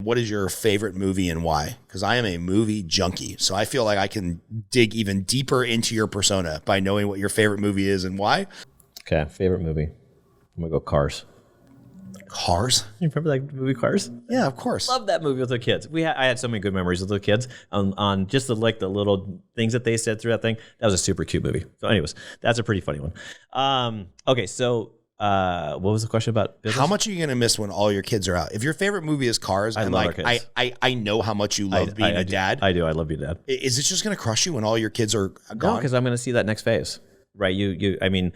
What is your favorite movie and why? Because I am a movie junkie. So I feel like I can dig even deeper into your persona by knowing what your favorite movie is and why. Okay, favorite movie. I'm going to go Cars. Cars? You remember that movie Cars? Yeah, of course. Love that movie with the kids. I had so many good memories with the kids on just the little things that they said through that thing. That was a super cute movie. So anyways, that's a pretty funny one. Okay, so what was the question about business? How much are you going to miss when all your kids are out? If your favorite movie is Cars, I and love like our kids. I know how much you love being a dad. I do. I love being a dad. Is this just going to crush you when all your kids are gone? No, because I'm going to see that next phase. Right, I mean,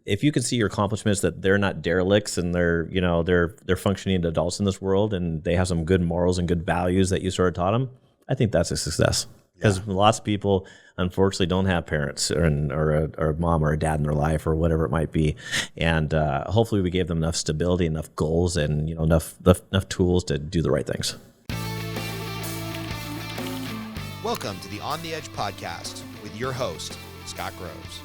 if you can see your accomplishments that they're not derelicts and they're functioning adults in this world and they have some good morals and good values that you sort of taught them, I think that's a success. Because lots of people, unfortunately, don't have parents or a mom or a dad in their life or whatever it might be, and hopefully we gave them enough stability, enough goals, and enough tools to do the right things. Welcome to the On the Edge podcast with your host, Scott Groves.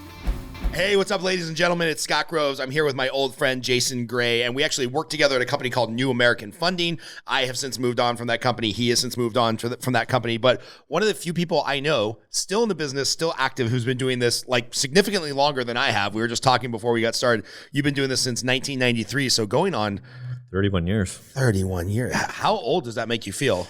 Hey, what's up, ladies and gentlemen? It's Scott Groves. I'm here with my old friend, JSGray, and we actually work together at a company called New American Funding. I have since moved on from that company. He has since moved on from that company. But one of the few people I know still in the business, still active, who's been doing this like significantly longer than I have. We were just talking before we got started. You've been doing this since 1993, so going on 31 years. 31 years. How old does that make you feel?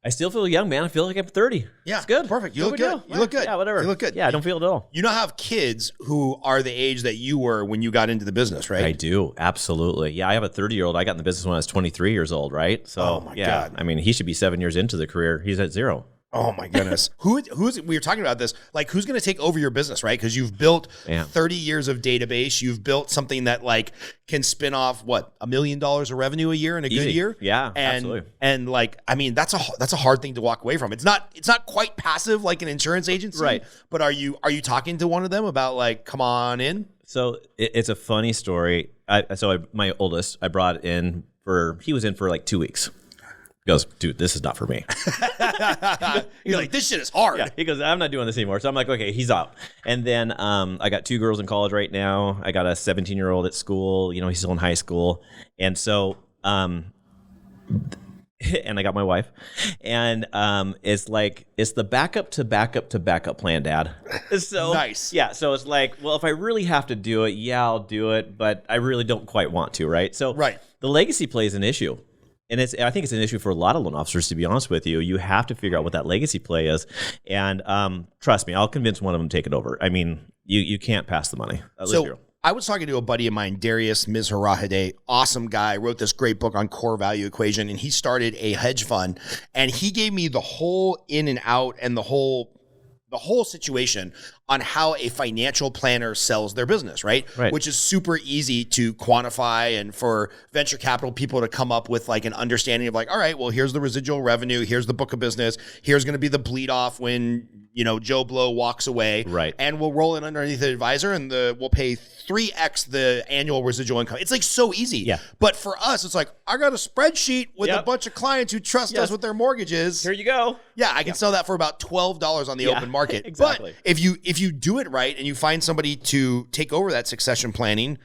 I still feel young, man. I feel like I'm 30. Yeah. It's good. Perfect. You look good. You look good. Yeah, whatever. You look good. Yeah, I don't feel it at all. You now have kids who are the age that you were when you got into the business, right? I do. Absolutely. Yeah, I have a 30-year-old. I got in the business when I was 23 years old, right? So, oh my God. I mean, he should be 7 years into the career. He's at 0. Oh my goodness. Who's we were talking about this, like who's going to take over your business, right? Because you've built 30 years of database. You've built something that like can spin off $1 million of revenue a year in a Easy. good year. Yeah, and, absolutely. And like, I mean, that's a hard thing to walk away from. It's not quite passive like an insurance agency, right? But are you talking to one of them about like, come on in? So it's a funny story. My oldest, I brought in he was in for like 2 weeks. He goes, dude, this is not for me. You're like, this shit is hard. Yeah, he goes, I'm not doing this anymore. So I'm like, okay, he's out. And then I got 2 girls in college right now. I got a 17-year-old at school. He's still in high school. And so, and I got my wife. And it's the backup to backup to backup plan, Dad. So nice. Yeah. So it's like, well, if I really have to do it, yeah, I'll do it. But I really don't quite want to, right? So the legacy play is an issue. And I think it's an issue for a lot of loan officers, to be honest with you. You have to figure out what that legacy play is. And trust me, I'll convince one of them to take it over. I mean, you can't pass the money. So I was talking to a buddy of mine, Darius Mizrahadeh, awesome guy, wrote this great book on core value equation, and he started a hedge fund. And he gave me the whole in and out and the whole situation on how a financial planner sells their business, right? Which is super easy to quantify, and for venture capital people to come up with like an understanding of like, all right, well, here's the residual revenue, here's the book of business, here's going to be the bleed off when Joe Blow walks away, right? And we'll roll it underneath the advisor, and we'll pay 3x the annual residual income. It's like so easy. Yeah. But for us, it's like, I got a spreadsheet with a bunch of clients who trust us with their mortgages. Here you go. Yeah, I can sell that for about $12 on the open market. Exactly. But if you do it right and you find somebody to take over that succession planning,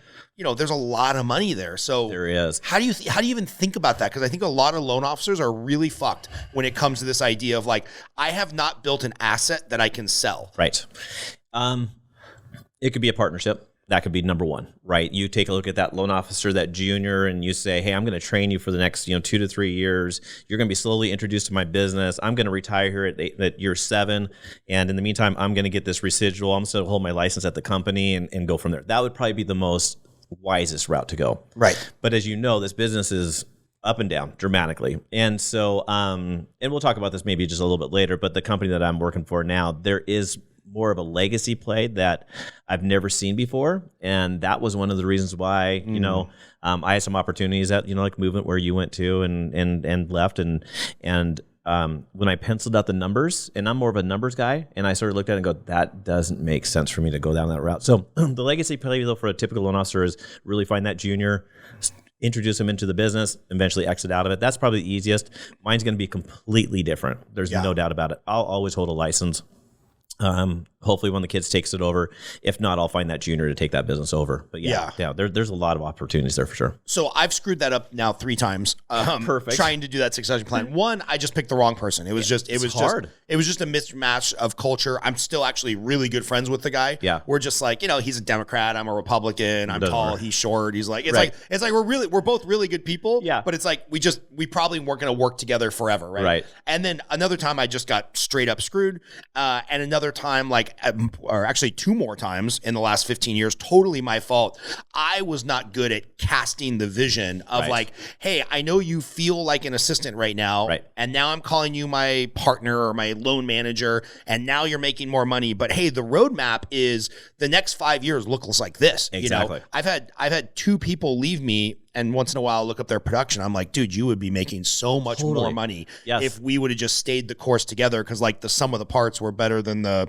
there's a lot of money there. So there is. How do you even think about that? Because I think a lot of loan officers are really fucked when it comes to this idea of like, I have not built an asset that I can sell. Right. It could be a partnership. That could be number one, right? You take a look at that loan officer, that junior, and you say, hey, I'm going to train you for the next 2 to 3 years. You're going to be slowly introduced to my business. I'm going to retire here at year 7. And in the meantime, I'm going to get this residual. I'm going to hold my license at the company and go from there. That would probably be the most wisest route to go. Right. But as you know, this business is up and down dramatically. And so, and we'll talk about this maybe just a little bit later, but the company that I'm working for now, there is more of a legacy play that I've never seen before. And that was one of the reasons why, I had some opportunities at, like Movement where you went to and left. And when I penciled out the numbers, and I'm more of a numbers guy, and I sort of looked at it and go, that doesn't make sense for me to go down that route. So the legacy play though for a typical loan officer is really find that junior, introduce them into the business, eventually exit out of it. That's probably the easiest. Mine's going to be completely different. There's no doubt about it. I'll always hold a license. Hopefully one of the kids takes it over. If not, I'll find that junior to take that business over. But yeah, there's a lot of opportunities there for sure. So I've screwed that up now 3 times. Perfect. Trying to do that succession plan. One, I just picked the wrong person. It was just hard. It was just a mismatch of culture. I'm still actually really good friends with the guy. Yeah. We're just like, he's a Democrat. I'm a Republican. I'm tall. He's short. He's like, it's like we're both really good people. Yeah. But it's like we probably weren't going to work together forever. Right. Right. And then another time I just got straight up screwed. And another time, or actually 2 more times in the last 15 years, totally my fault. I was not good at casting the vision of like, hey, I know you feel like an assistant right now. Right. And now I'm calling you my partner or my loan manager. And now you're making more money. But hey, the roadmap is the next 5 years looks like this. Exactly. I've had 2 people leave me, and once in a while look up their production. I'm like, dude, you would be making so much more money if we would have just stayed the course together, because like the sum of the parts were better than the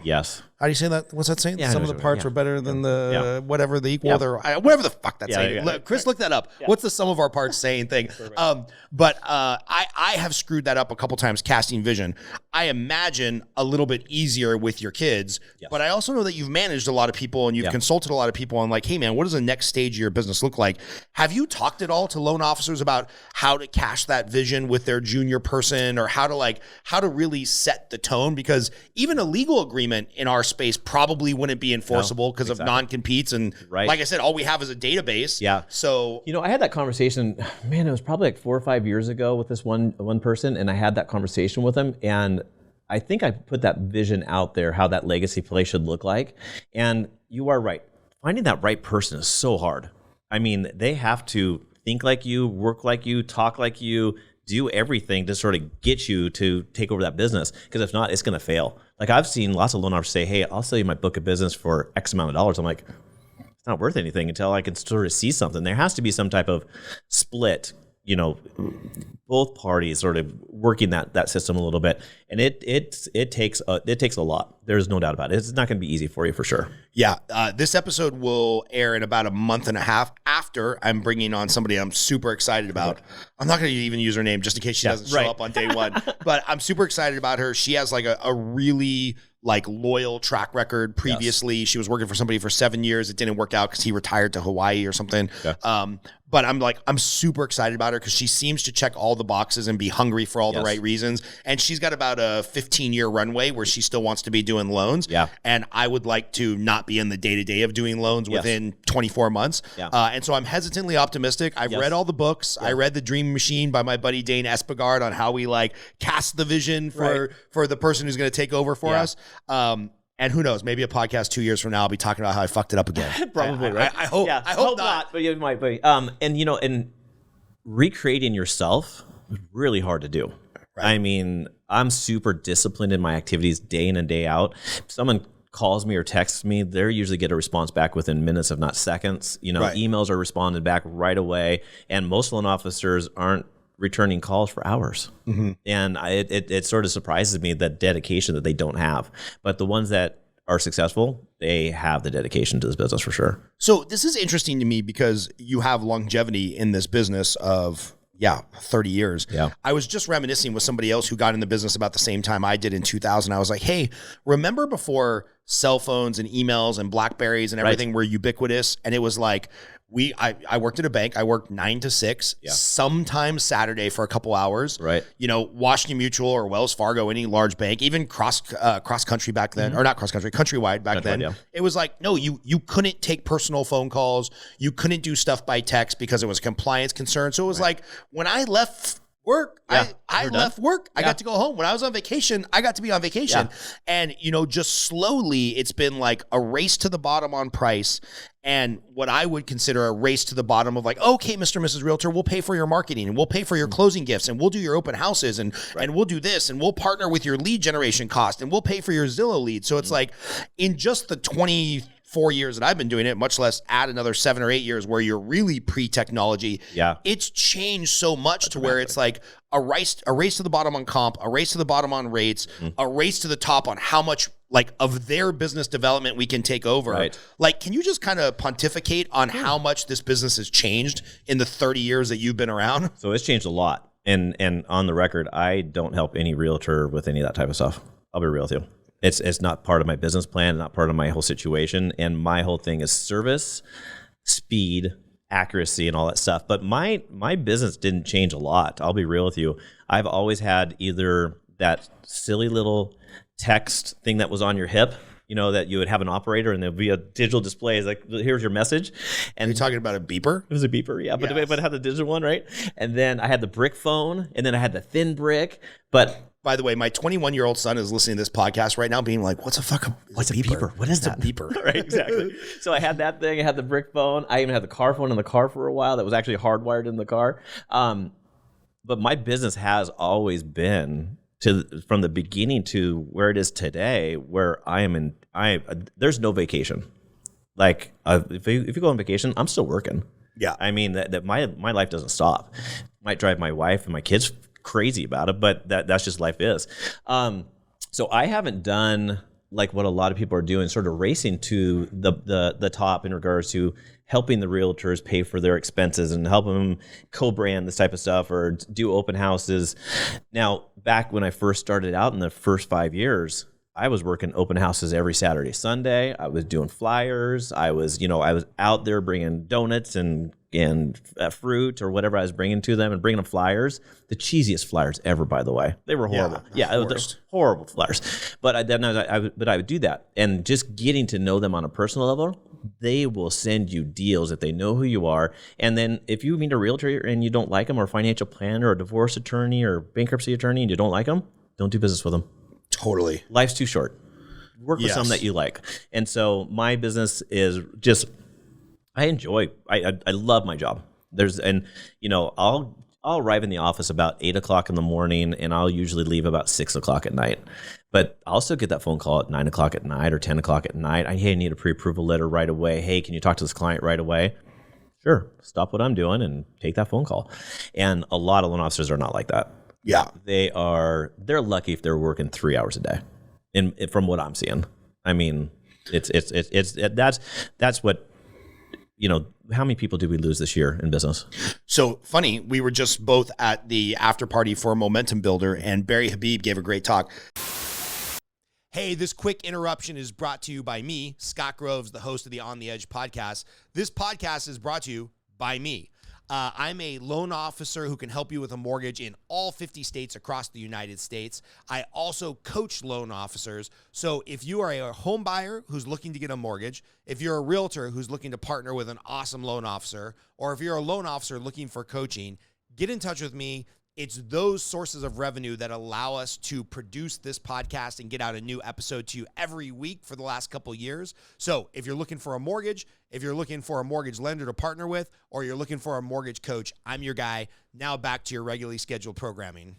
How do you say that? What's that saying? Yeah, Some of the parts were better than the whatever the equal. Whatever the fuck that's saying. Chris, look that up. What's the sum of our parts saying thing? But I have screwed that up a couple times casting vision. I imagine a little bit easier with your kids, but I also know that you've managed a lot of people and you've consulted a lot of people on like, hey man, what does the next stage of your business look like? Have you talked at all to loan officers about how to cash that vision with their junior person, or how to really set the tone? Because even a legal agreement in our space probably wouldn't be enforceable because of non-competes. And like I said, all we have is a database. Yeah. So, I had that conversation, man, it was probably like 4 or 5 years ago with this one person. And I had that conversation with him. And I think I put that vision out there, how that legacy play should look like. And you are right. Finding that right person is so hard. I mean, they have to think like you, work like you, talk like you, do everything to sort of get you to take over that business. Because if not, it's going to fail. Like I've seen lots of loan officers say, hey, I'll sell you my book of business for X amount of dollars. I'm like, it's not worth anything until I can sort of see something. There has to be some type of split, both parties sort of working that system a little bit. And it takes a lot. There's no doubt about it. It's not going to be easy for you for sure. Yeah. This episode will air in about a month and a half after I'm bringing on somebody I'm super excited about. I'm not going to even use her name just in case she doesn't show up on day one, but I'm super excited about her. She has like a really loyal track record. Previously, she was working for somebody for 7 years. It didn't work out because he retired to Hawaii or something. Yeah. But I'm super excited about her because she seems to check all the boxes and be hungry for all the right reasons. And she's got about a 15-year runway where she still wants to be doing loans. Yeah. And I would like to not be in the day-to-day of doing loans within 24 months. Yeah. And so I'm hesitantly optimistic. I've read all the books. I read The Dream Machine by my buddy Dane Espegard on how we cast the vision for the person who's going to take over for us. And who knows, maybe a podcast 2 years from now, I'll be talking about how I fucked it up again. Probably, right? I hope not. But it might be. And recreating yourself is really hard to do. Right. I mean, I'm super disciplined in my activities day in and day out. If someone calls me or texts me, they usually get a response back within minutes, if not seconds. Emails are responded back right away. And most loan officers aren't returning calls for hours. Mm-hmm. And it sort of surprises me that dedication that they don't have. But the ones that are successful, they have the dedication to this business for sure. So this is interesting to me because you have longevity in this business of 30 years. Yeah. I was just reminiscing with somebody else who got in the business about the same time I did in 2000. I was like, hey, remember before cell phones and emails and BlackBerries and everything were ubiquitous? And it was like, I worked at a bank. I worked 9 to 6, sometimes Saturday for a couple hours. Right. Washington Mutual or Wells Fargo, any large bank, even cross country back then, or not cross country, countrywide back then. Yeah. It was like, no, you couldn't take personal phone calls. You couldn't do stuff by text because it was a compliance concern. So it was like when I left work, I left work. I got to go home. When I was on vacation, I got to be on vacation. And, just slowly, it's been like a race to the bottom on price. And what I would consider a race to the bottom of okay, Mr. and Mrs. Realtor, we'll pay for your marketing and we'll pay for your closing gifts and we'll do your open houses and we'll do this and we'll partner with your lead generation cost and we'll pay for your Zillow lead. So it's like in just the 24 years that I've been doing it, much less add another 7 or 8 years where you're really pre-technology. Yeah. It's changed so much to where it's like a race to the bottom on comp, a race to the bottom on rates, a race to the top on how much of their business development we can take over. Right. Can you just kind of pontificate on how much this business has changed in the 30 years that you've been around? So it's changed a lot. And on the record, I don't help any realtor with any of that type of stuff. I'll be real with you. It's not part of my business plan, not part of my whole situation. And my whole thing is service, speed, accuracy, and all that stuff. But my business didn't change a lot. I'll be real with you. I've always had either that silly little text thing that was on your hip, you know, that you would have an operator and there'd be a digital display. It's like, here's your message. And you're talking about a beeper? It was a beeper, yeah. But I had the digital one, right? And then I had the brick phone, and then I had the thin brick. But by the way, my 21-year-old son is listening to this podcast right now being like, what's a beeper? What is that? A beeper? Right, exactly. So I had that thing. I had the brick phone. I even had the car phone in the car for a while that was actually hardwired in the car. But my business has always been from the beginning to where it is today, where there's no vacation. Like if you go on vacation, I'm still working. Yeah. I mean, that my life doesn't stop. Might drive my wife and my kids crazy about it, but that's just life is. So I haven't done like what a lot of people are doing, sort of racing to the top in regards to helping the realtors pay for their expenses and helping them co-brand this type of stuff or do open houses. Now, back when I first started out in the first 5 years, I was working open houses every Saturday, Sunday. I was doing flyers. I was out there bringing donuts and fruit or whatever I was bringing to them and bringing them flyers. The cheesiest flyers ever, by the way. They were horrible. Yeah, it was horrible flyers. But I would do that. And just getting to know them on a personal level, they will send you deals if they know who you are. And then if you meet a realtor and you don't like them, or a financial planner or a divorce attorney or bankruptcy attorney and you don't like them, don't do business with them. Totally. Life's too short. Work with some that you like. And so my business is just, I love my job. I'll arrive in the office about 8 o'clock in the morning, and I'll usually leave about 6 o'clock at night. But I'll still get that phone call at 9 o'clock at night or 10 o'clock at night. I need a pre-approval letter right away. Hey, can you talk to this client right away? Sure. Stop what I'm doing and take that phone call. And a lot of loan officers are not like that. Yeah. They're lucky if they're working 3 hours a day. From what I'm seeing. I mean, that's what, how many people did we lose this year in business? So funny, we were just both at the after party for Momentum Builder, and Barry Habib gave a great talk. Hey, this quick interruption is brought to you by me, Scott Groves, the host of the On the Edge podcast. This podcast is brought to you by me. I'm a loan officer who can help you with a mortgage in all 50 states across the United States. I also coach loan officers. So if you are a home buyer who's looking to get a mortgage, if you're a realtor who's looking to partner with an awesome loan officer, or if you're a loan officer looking for coaching, get in touch with me. It's those sources of revenue that allow us to produce this podcast and get out a new episode to you every week for the last couple of years. So if you're looking for a mortgage, if you're looking for a mortgage lender to partner with, or you're looking for a mortgage coach, I'm your guy. Now back to your regularly scheduled programming.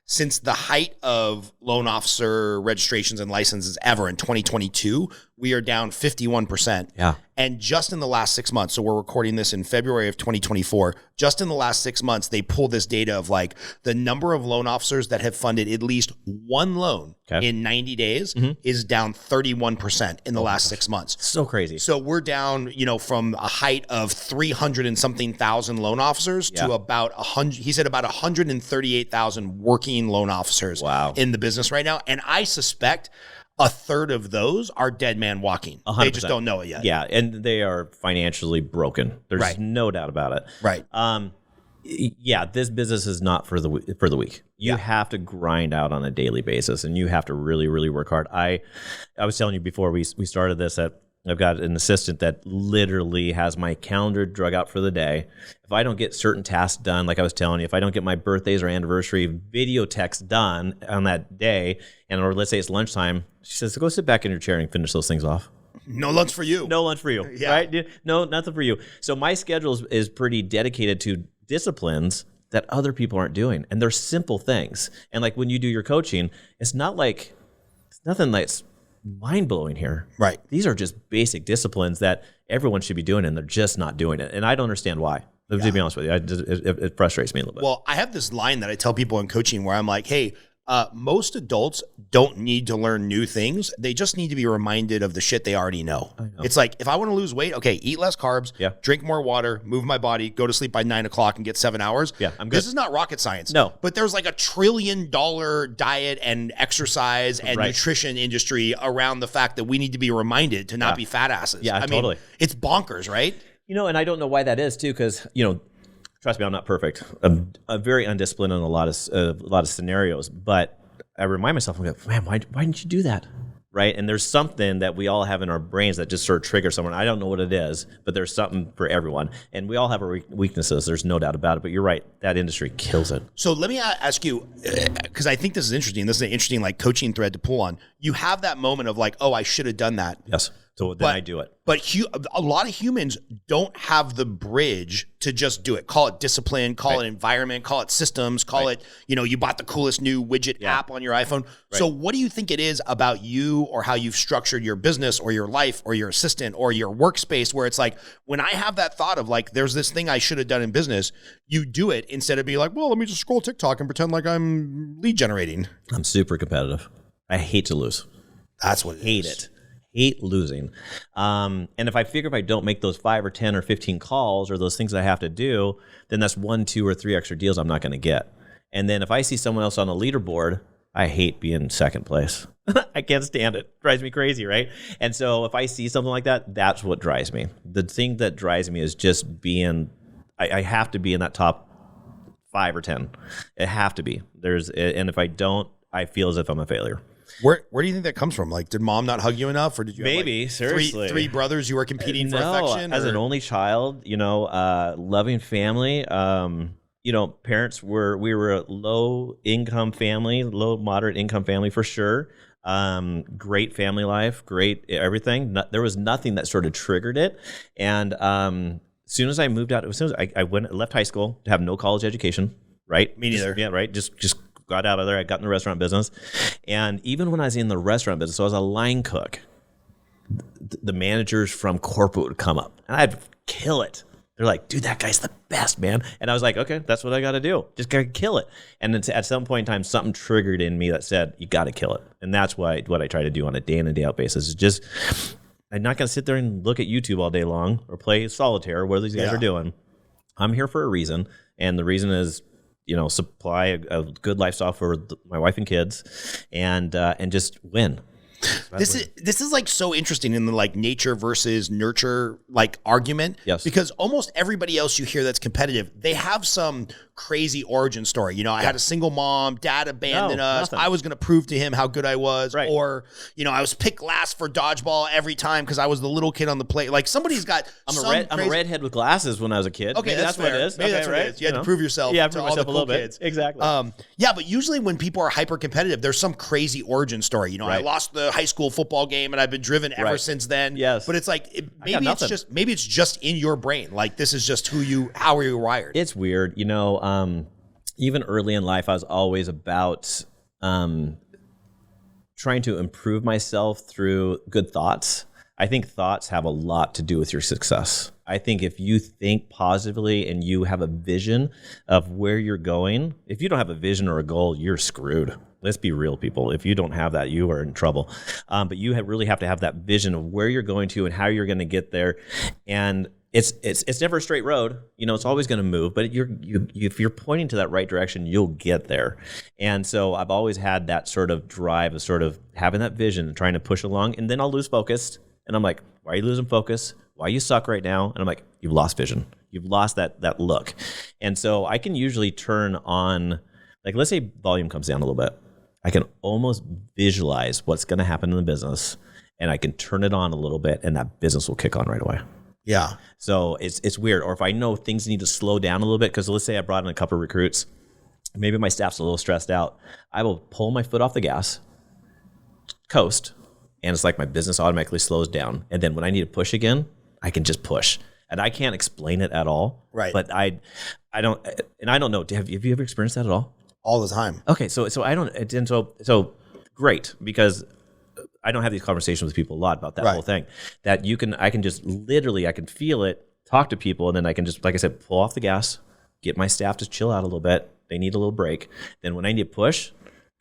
Since the height of loan officer registrations and licenses ever in 2022, we are down 51%. Yeah. And just in the last 6 months, so we're recording this in February of 2024, just in the last 6 months, they pulled this data of like the number of loan officers that have funded at least one loan in 90 days is down 31% in the last 6 months. So crazy. So we're down, from a height of 300 and something thousand loan officers to about 100, he said about 138,000 working loan officers in the business right now. And I suspect a third of those are dead man walking. 100%. They just don't know it yet. Yeah, and they are financially broken. There's no doubt about it. Right. Yeah, this business is not for the weak. You have to grind out on a daily basis, and you have to really, really work hard. I was telling you before we started this that I've got an assistant that literally has my calendar drug out for the day. If I don't get certain tasks done, like I was telling you, if I don't get my birthdays or anniversary video texts done on that day, or let's say it's lunchtime, she says, go sit back in your chair and finish those things off. No lunch for you. No lunch for you, right? No, nothing for you. So my schedule is pretty dedicated to disciplines that other people aren't doing. And they're simple things. And like when you do your coaching, it's nothing like mind-blowing here. Right. These are just basic disciplines that everyone should be doing, and they're just not doing it. And I don't understand why. To be honest with you, it frustrates me a little bit. Well, I have this line that I tell people in coaching where I'm like, hey, Most adults don't need to learn new things. They just need to be reminded of the shit they already know. It's like, if I want to lose weight, okay, eat less carbs, drink more water, move my body, go to sleep by 9 o'clock and get 7 hours. Yeah, I'm good. This is not rocket science. No. But there's like $1 trillion diet and exercise and nutrition industry around the fact that we need to be reminded to not be fat asses. Yeah, totally. mean, it's bonkers, right? You know, and I don't know why that is too, because, you know, trust me, I'm not perfect. I'm very undisciplined in a lot of scenarios, but I remind myself, I'm like, man, why didn't you do that? Right? And there's something that we all have in our brains that just sort of triggers someone. I don't know what it is, but there's something for everyone. And we all have our weaknesses. There's no doubt about it. But you're right. That industry kills it. So let me ask you, because I think this is interesting. This is an interesting like coaching thread to pull on. You have that moment of like, oh, I should have done that. Yes. So then I do it. But a lot of humans don't have the bridge to just do it. Call it discipline, call it environment, call it systems, call it, you know, you bought the coolest new widget app on your iPhone. So what do you think it is about you or how you've structured your business or your life or your assistant or your workspace where it's like, when I have that thought of like, there's this thing I should have done in business, you do it instead of being like, well, let me just scroll TikTok and pretend like I'm lead generating. I'm super competitive. I hate to lose. That's what it hate is. it. Hate losing. And if I figure if I don't make those 5 or 10 or 15 calls or those things I have to do, then that's 1, 2, or 3 extra deals I'm not going to get. And then if I see someone else on a leaderboard, I hate being second place. I can't stand it. Drives me crazy, right? And so if I see something like that, that's what drives me. The thing that drives me is just being, I have to be in that top 5 or 10. It have to be. And if I don't, I feel as if I'm a failure. Where do you think that comes from? Like, did mom not hug you enough, or did you maybe have like seriously three brothers you were competing for affection? As an only child, you know, loving family. You know, parents we were a low income family, low moderate income family for sure. Great family life, great everything. There was nothing that sort of triggered it. And as soon as I moved out, as soon as I left high school to have no college education, right? Me neither. Yeah, right. Just got out of there. I got in the restaurant business. And even when I was in the restaurant business, so I was a line cook, the managers from corporate would come up and I'd kill it. They're like, dude, that guy's the best, man. And I was like, okay, that's what I got to do. Just got to kill it. And then at some point in time, something triggered in me that said, you got to kill it. And that's what I try to do on a day in and day out basis is just, I'm not going to sit there and look at YouTube all day long or play solitaire or what these guys are doing. I'm here for a reason. And the reason is, you know, supply a good lifestyle for my wife and kids, and just win. This is like so interesting in the like nature versus nurture like argument. Yes. Because almost everybody else you hear that's competitive, they have some crazy origin story. You know, I had a single mom, dad abandoned us. Nothing. I was going to prove to him how good I was. Right. Or, you know, I was picked last for dodgeball every time because I was the little kid on the plate. Like somebody's got I'm a redhead with glasses when I was a kid. Okay, Maybe that's what it is. Maybe that's what it is. You had to prove yourself to all the cool kids. Exactly. Yeah, but usually when people are hyper competitive, there's some crazy origin story. You know, I lost the high school football game and I've been driven ever since then. Yes. But it's like maybe it's just in your brain. Like this is just how are you wired? It's weird. You know, even early in life, I was always about trying to improve myself through good thoughts. I think thoughts have a lot to do with your success. I think if you think positively and you have a vision of where you're going, if you don't have a vision or a goal, you're screwed. Let's be real, people. If you don't have that, you are in trouble. But you really have to have that vision of where you're going to and how you're going to get there. And it's never a straight road. You know, it's always going to move. But if you're pointing to that right direction, you'll get there. And so I've always had that sort of drive of sort of having that vision and trying to push along. And then I'll lose focus. And I'm like, why are you losing focus? Why you suck right now? And I'm like, you've lost vision. You've lost that look. And so I can usually turn on, like, let's say volume comes down a little bit. I can almost visualize what's going to happen in the business, and I can turn it on a little bit, and that business will kick on right away. Yeah. So it's weird. Or if I know things need to slow down a little bit, because let's say I brought in a couple of recruits, maybe my staff's a little stressed out, I will pull my foot off the gas, coast, and it's like my business automatically slows down. And then when I need to push again, I can just push. And I can't explain it at all. Right. But I don't know. Have you ever experienced that at all? All the time. Okay, so I don't, and so great, because I don't have these conversations with people a lot about that whole thing. That I can just literally, I can feel it, talk to people, and then I can just, like I said, pull off the gas, get my staff to chill out a little bit. They need a little break. Then when I need to push,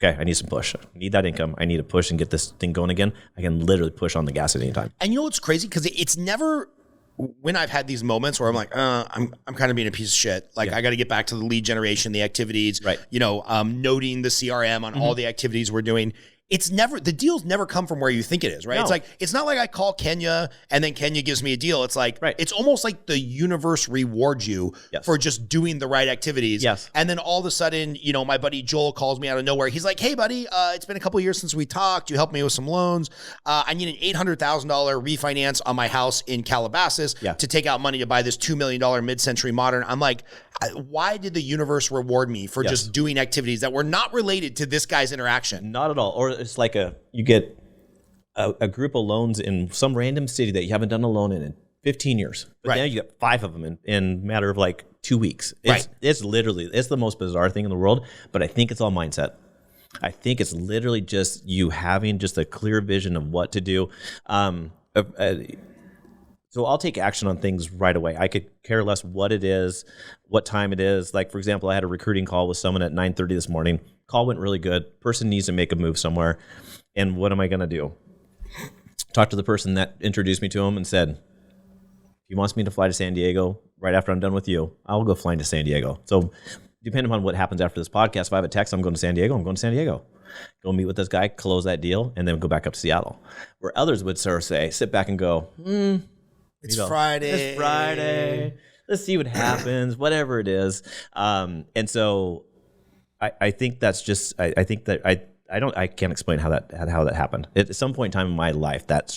okay, I need some push. I need that income. I need to push and get this thing going again. I can literally push on the gas at any time. And you know what's crazy? Because it's never, when I've had these moments where I'm like, I'm kind of being a piece of shit. Like I got to get back to the lead generation, the activities, right? Noting the CRM on all the activities we're doing. It's never, the deals never come from where you think it is, right? No. It's like, it's not like I call Kenya and then Kenya gives me a deal. It's like, It's almost like the universe rewards you for just doing the right activities. Yes. And then all of a sudden, my buddy Joel calls me out of nowhere. He's like, hey buddy, it's been a couple of years since we talked. You helped me with some loans. I need an $800,000 refinance on my house in Calabasas to take out money to buy this $2 million mid-century modern. I'm like, why did the universe reward me for just doing activities that were not related to this guy's interaction? Not at all. Or it's like you get a group of loans in some random city that you haven't done a loan in 15 years. But now you get 5 of them in a matter of like 2 weeks. It's literally, it's the most bizarre thing in the world, but I think it's all mindset. I think it's literally just you having just a clear vision of what to do. So I'll take action on things right away. I could care less what it is, what time it is. Like, for example, I had a recruiting call with someone at 9:30 this morning. Call went really good. Person needs to make a move somewhere. And what am I going to do? Talk to the person that introduced me to him and said, if he wants me to fly to San Diego right after I'm done with you, I'll go flying to San Diego. So depending on what happens after this podcast, if I have a text, I'm going to San Diego, I'm going to San Diego. Go meet with this guy, close that deal, and then go back up to Seattle. Where others would sort of say, sit back and go, It's Friday. It's Friday. Let's see what happens, whatever it is. And so I think that's just, I think that I can't explain how that happened. At some point in time in my life, that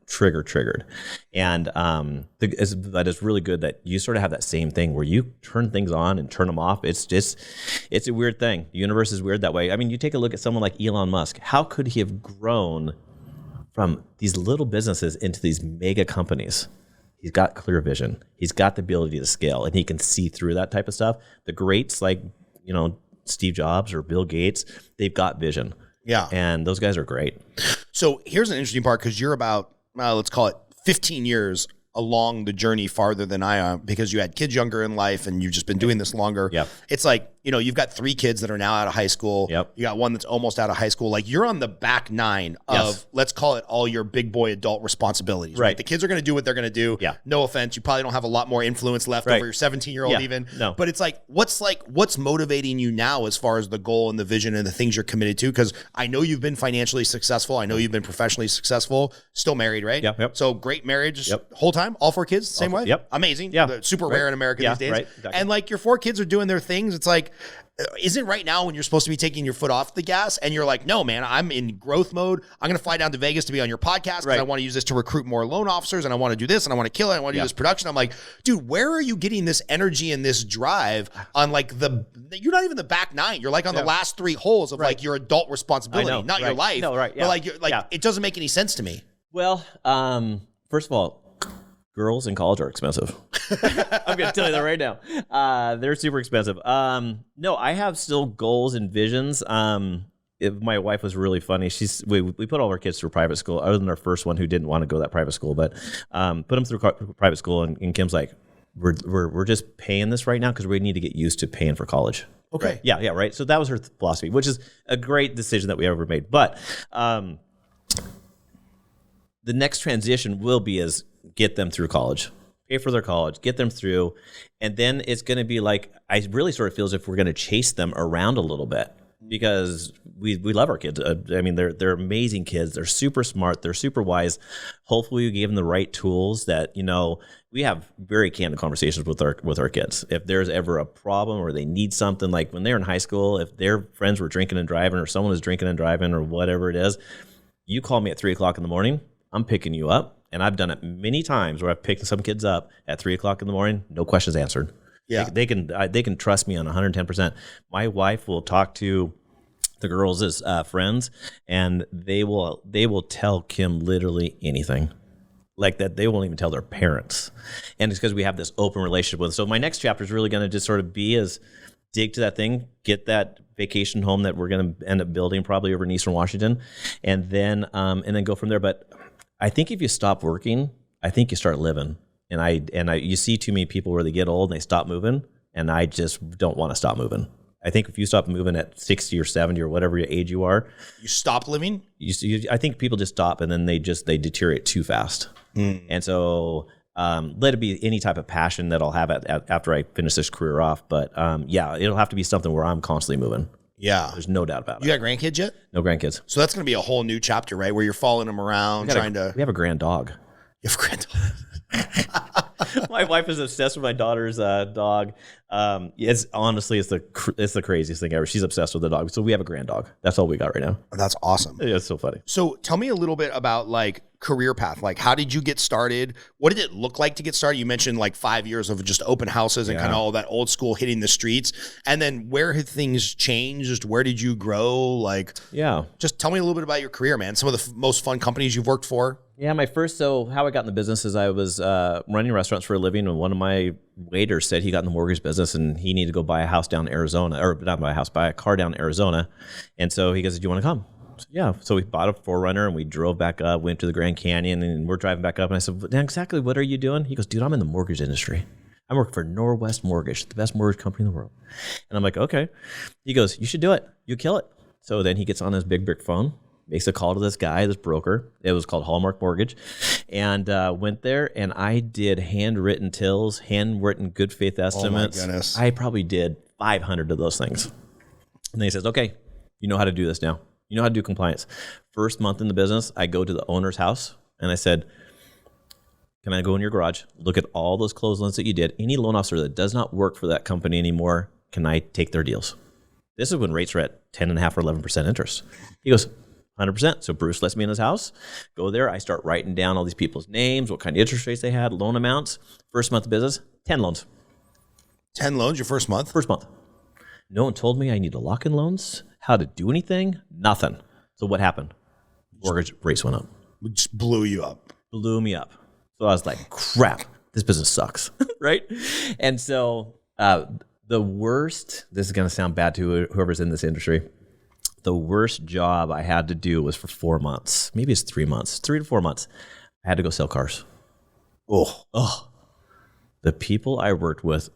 triggered. And that is really good that you sort of have that same thing where you turn things on and turn them off. It's a weird thing. The universe is weird that way. I mean, you take a look at someone like Elon Musk. How could he have grown from these little businesses into these mega companies? He's got clear vision. He's got the ability to scale, and he can see through that type of stuff. The greats like, Steve Jobs or Bill Gates, they've got vision. Yeah. And those guys are great. So here's an interesting part, because you're about, let's call it 15 years along the journey farther than I am, because you had kids younger in life and you've just been doing this longer. Yep. It's like, you've got 3 kids that are now out of high school. Yep. You got one that's almost out of high school. Like, you're on the back 9 of, let's call it, all your big boy adult responsibilities. Right. The kids are going to do what they're going to do. Yeah. No offense. You probably don't have a lot more influence left over your 17-year-old even. No. But it's what's motivating you now as far as the goal and the vision and the things you're committed to? Because I know you've been financially successful. I know you've been professionally successful. Still married, right? Yep. So great marriage whole time? All 4 kids, same way? Yep. Amazing. Yeah. Super rare in America these days. Right. Exactly. And like, your 4 kids are doing their things. It's like, isn't right now when you're supposed to be taking your foot off the gas and you're like, no, man, I'm in growth mode. I'm going to fly down to Vegas to be on your podcast because I want to use this to recruit more loan officers, and I want to do this, and I want to kill it. I want to do this production. I'm like, dude, where are you getting this energy and this drive on like you're not even the back 9. You're like on the last 3 holes of like your adult responsibility, not your life. No, right. Yeah. But like, it doesn't make any sense to me. Well, first of all, girls in college are expensive. I'm going to tell you that right now. They're super expensive. No, I have still goals and visions. My wife was really funny. We put all our kids through private school, other than our first one who didn't want to go to that private school, but put them through private school. And Kim's like, we're just paying this right now because we need to get used to paying for college. Okay. Right? Yeah, right. So that was her philosophy, which is a great decision that we ever made. But the next transition will be is get them through college, pay for their college, get them through. And then it's going to be like, I really sort of feel as if we're going to chase them around a little bit, because we love our kids. I mean, they're amazing kids. They're super smart. They're super wise. Hopefully we gave them the right tools that, we have very candid conversations with our kids. If there's ever a problem or they need something, like when they're in high school, if their friends were drinking and driving, or someone is drinking and driving, or whatever it is, you call me at 3:00 in the morning, I'm picking you up. And I've done it many times where I've picked some kids up at 3:00 in the morning, no questions answered. Yeah, they can trust me on 110%. My wife will talk to the girls as friends, and they will tell Kim literally anything like that. They won't even tell their parents, and it's because we have this open relationship with them. So my next chapter is really going to just sort of be as dig to that thing, get that vacation home that we're going to end up building probably over in Eastern Washington, and then go from there. But I think if you stop working, I think you start living. And you see too many people where they get old and they stop moving, and I just don't want to stop moving. I think if you stop moving at 60 or 70 or whatever age you are, you stop living. I think people just stop and then they deteriorate too fast. And so let it be any type of passion that I'll have after I finish this career off. But yeah, it'll have to be something where I'm constantly moving. Yeah. There's no doubt about it. You got grandkids yet? No grandkids. So that's going to be a whole new chapter, right? Where you're following them around, We have a grand dog. You have a grand dog. My wife is obsessed with my daughter's dog. It's the craziest thing ever. She's obsessed with the dog. So we have a grand dog. That's all we got right now. That's awesome. Yeah, it's so funny. So tell me a little bit about like career path. Like, how did you get started? What did it look like to get started? You mentioned like 5 years of just open houses and kind of all that old school hitting the streets. And then where had things changed? Where did you grow? Like, just tell me a little bit about your career, man. Some of the most fun companies you've worked for. Yeah, how I got in the business is I was running restaurants for a living, and one of my waiters said he got in the mortgage business and he needed to go buy a house down in Arizona, or not buy a house, buy a car down in Arizona. And so he goes, "Do you want to come?" So, yeah. So we bought a 4Runner and we drove back up, went to the Grand Canyon, and we're driving back up. And I said, "Dan, exactly what are you doing?" He goes, "Dude, I'm in the mortgage industry. I'm working for Norwest Mortgage, the best mortgage company in the world." And I'm like, "Okay." He goes, "You should do it. You kill it." So then he gets on his big brick phone, makes a call to this guy, this broker. It was called Hallmark Mortgage. And went there, and I did handwritten tills, handwritten good faith estimates. Oh my goodness. I probably did 500 of those things. And then he says, "Okay, you know how to do this now. You know how to do compliance." First month in the business, I go to the owner's house, and I said, "Can I go in your garage, look at all those closed loans that you did? Any loan officer that does not work for that company anymore, can I take their deals?" This is when rates were at 10.5 or 11% interest. He goes, 100%. So Bruce lets me in his house. Go there. I start writing down all these people's names, what kind of interest rates they had, loan amounts. First month of business, 10 loans. 10 loans your first month? First month. No one told me I need to lock in loans, how to do anything, nothing. So what happened? Mortgage rates went up. It just blew you up. Blew me up. So I was like, crap, this business sucks, right? And so the worst, this is going to sound bad to whoever's in this industry, the worst job I had to do was for 4 months. Maybe it's 3 months, 3 to 4 months. I had to go sell cars. Oh, the people I worked with,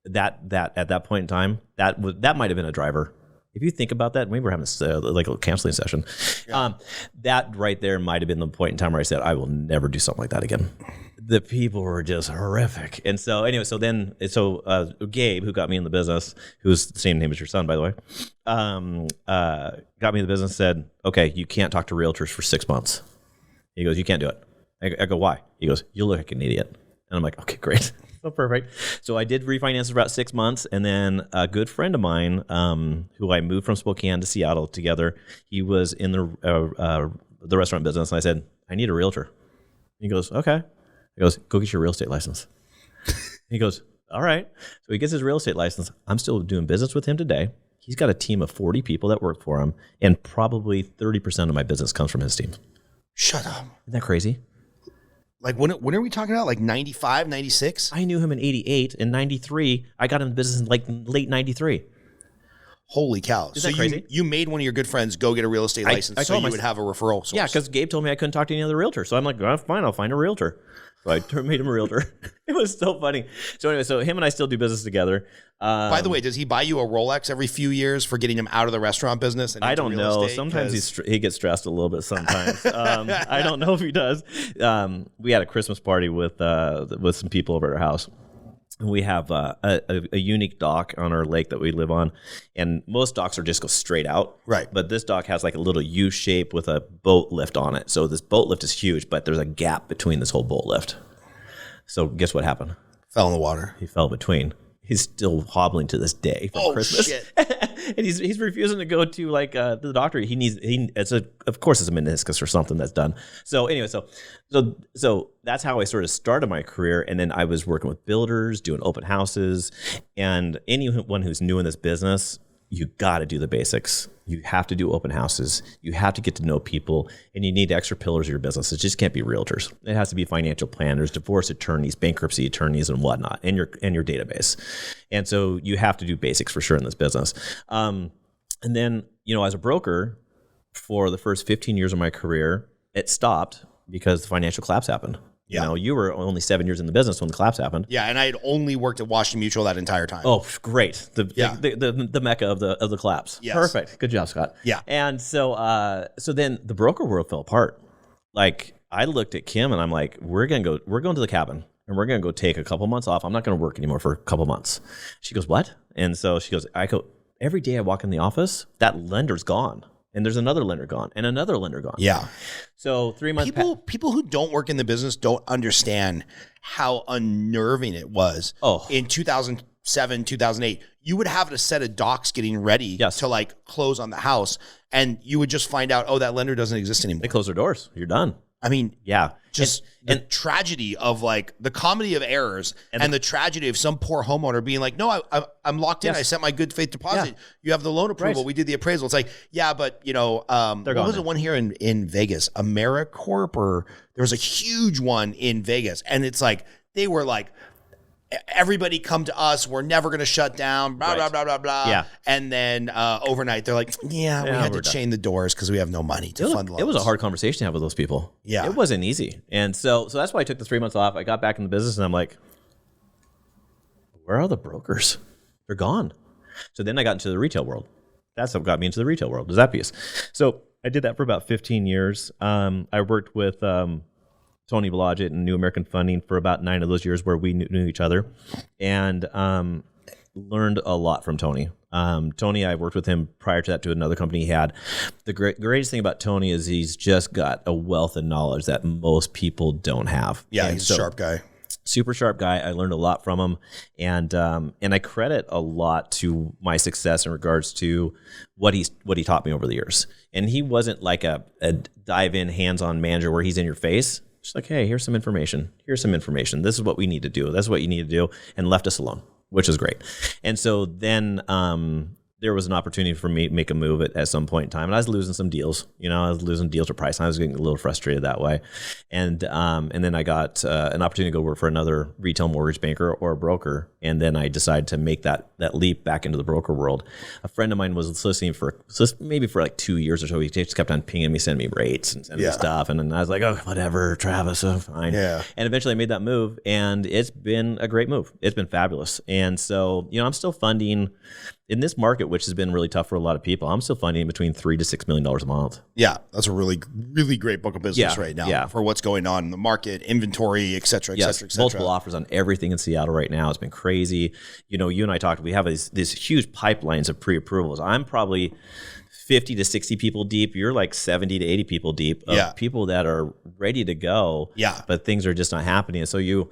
that at that point in time, that might have been a driver. If you think about that, maybe we're having like a counseling session. Yeah. That right there might have been the point in time where I said, I will never do something like that again. The people were just horrific. And so anyway, Gabe, who got me in the business, who's the same name as your son, by the way, got me in the business, said, "Okay, you can't talk to realtors for 6 months." He goes, "You can't do it." I go, "Why?" He goes, "You'll look like an idiot." And I'm like, "Okay, great." So perfect. So I did refinance for about 6 months, and then a good friend of mine, who I moved from Spokane to Seattle together, he was in the restaurant business, and I said, "I need a realtor." He goes, "Okay." He goes, "Go get your real estate license." He goes, "All right." So he gets his real estate license. I'm still doing business with him today. He's got a team of 40 people that work for him, and probably 30% of my business comes from his team. Shut up. Isn't that crazy? Like, when are we talking about? Like 95, 96? I knew him in 88. In 93, I got him in business in like late 93. Holy cow. Isn't that crazy? You made one of your good friends go get a real estate license so you would have a referral source. Yeah, because Gabe told me I couldn't talk to any other realtor. So I'm like, "Oh, fine, I'll find a realtor." So I made him a realtor. It was so funny. So anyway, so him and I still do business together. By the way, does he buy you a Rolex every few years for getting him out of the restaurant business? And I don't know. Sometimes he gets stressed a little bit sometimes. I don't know if he does. We had a Christmas party with some people over at our house. We have a unique dock on our lake that we live on, and most docks are just go straight out. Right. But this dock has like a little U shape with a boat lift on it. So this boat lift is huge, but there's a gap between this whole boat lift. So guess what happened? Fell in the water. He fell between. He's still hobbling to this day from Christmas. Shit. And he's refusing to go to like the doctor. Of course it's a meniscus or something that's done. So anyway, so that's how I sort of started my career. And then I was working with builders, doing open houses, and anyone who's new in this business, you got to do the basics. You have to do open houses. You have to get to know people, and you need extra pillars of your business. It just can't be realtors. It has to be financial planners, divorce attorneys, bankruptcy attorneys, and whatnot, and your database. And so you have to do basics for sure in this business. And then, as a broker, for the first 15 years of my career, it stopped because the financial collapse happened. You know, you were only 7 years in the business when the collapse happened. Yeah, and I had only worked at Washington Mutual that entire time. Oh, great. The mecca of the collapse. Yes. Perfect. Good job, Scott. Yeah. And so then the broker world fell apart. Like, I looked at Kim and I'm like, we're going to the cabin and we're going to go take a couple months off. I'm not going to work anymore for a couple months. She goes, what? And so she goes, every day I walk in the office, that lender's gone. And there's another lender gone and another lender gone. Yeah. So 3 months. People who don't work in the business don't understand how unnerving it was. Oh. In 2007, 2008, you would have a set of docs getting ready to like close on the house, and you would just find out, oh, that lender doesn't exist anymore. They close their doors. You're done. I mean, yeah. Just the tragedy of like the comedy of errors and the tragedy of some poor homeowner being like, no, I'm locked in. I sent my good faith deposit. Yeah. You have the loan approval. Right. We did the appraisal. It's like, yeah, but you know, what was the one here in Vegas? AmeriCorp, or there was a huge one in Vegas. And it's like, they were like, everybody come to us. We're never going to shut down, blah, blah, blah, blah, blah. Yeah. And then overnight, they're like, we had to chain the doors because we have no money to fund loans. It was a hard conversation to have with those people. Yeah. It wasn't easy. And so that's why I took the 3 months off. I got back in the business and I'm like, where are the brokers? They're gone. So then I got into the retail world. That's what got me into the retail world, was that piece. So I did that for about 15 years. I worked with Tony Blodgett and New American Funding for about 9 of those years where we knew each other, and learned a lot from Tony. Tony, I worked with him prior to that to another company he had. The greatest thing about Tony is he's just got a wealth of knowledge that most people don't have. Yeah, and he's a sharp guy. Super sharp guy. I learned a lot from him, and I credit a lot to my success in regards to what he taught me over the years. And he wasn't like a dive in, hands on manager where he's in your face. Just like, hey, here's some information. Here's some information. This is what we need to do. That's what you need to do, and left us alone, which is great. And so then there was an opportunity for me to make a move at some point in time, and I was losing some deals. You know, I was losing deals for price, and I was getting a little frustrated that way. And then I got an opportunity to go work for another retail mortgage banker or a broker, and then I decided to make that leap back into the broker world. A friend of mine was listening for maybe for like 2 years or so. He just kept on pinging me, sending me rates and sending me stuff, and then I was like, oh, whatever, Travis, fine. Yeah. And eventually I made that move, and it's been a great move. It's been fabulous. And so, you know, I'm still funding in this market, which has been really tough for a lot of people. I'm still funding between $3 to $6 million a month. Yeah, that's a really, really great book of business right now for what's going on in the market, inventory, et cetera, et cetera, et cetera. Multiple offers on everything in Seattle right now. It's been crazy. You know, you and I talked, we have these huge pipelines of pre-approvals. I'm probably 50 to 60 people deep. You're like 70 to 80 people deep of people that are ready to go, but things are just not happening. And so you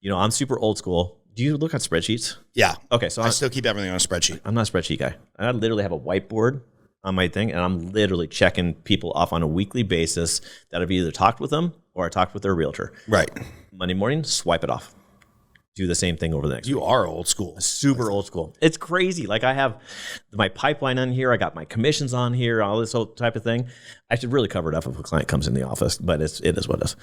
know, I'm super old school. Do you look at spreadsheets? Yeah. Okay. So I still keep everything on a spreadsheet. I'm not a spreadsheet guy. I literally have a whiteboard on my thing, and I'm literally checking people off on a weekly basis that I've either talked with them or I talked with their realtor. Right. Monday morning, swipe it off. Do the same thing over the next week. You are old school. Super old school. It's crazy. Like I have my pipeline on here. I got my commissions on here, all this whole type of thing. I should really cover it up if a client comes in the office, but it is what it is.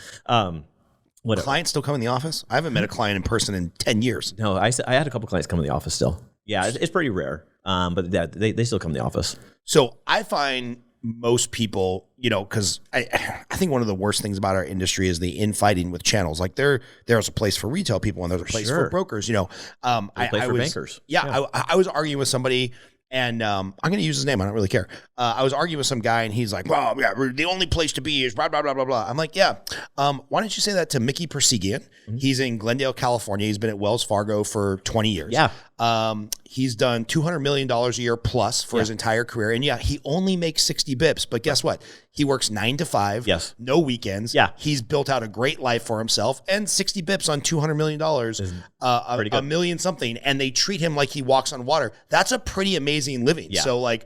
Whatever. Clients still come in the office? I haven't met a client in person in 10 years. No, I had a couple clients come in the office still. Yeah, it's pretty rare, but they still come in the office. So I find most people, you know, because I think one of the worst things about our industry is the infighting with channels. Like there's a place for retail people and there's a place for brokers. You know, I was bankers. Yeah, I was arguing with somebody. And I'm going to use his name. I don't really care. I was arguing with some guy, and he's like, well, yeah, the only place to be is blah, blah, blah, blah, blah. I'm like, yeah. Why don't you say that to Mickey Persigian? Mm-hmm. He's in Glendale, California. He's been at Wells Fargo for 20 years. Yeah. He's done $200 million a year plus for his entire career. And yeah, he only makes 60 bips. But guess what? He works 9 to 5. Yes. No weekends. Yeah. He's built out a great life for himself. And 60 bips on $200 million, a million something. And they treat him like he walks on water. That's a pretty amazing living. Yeah. So like,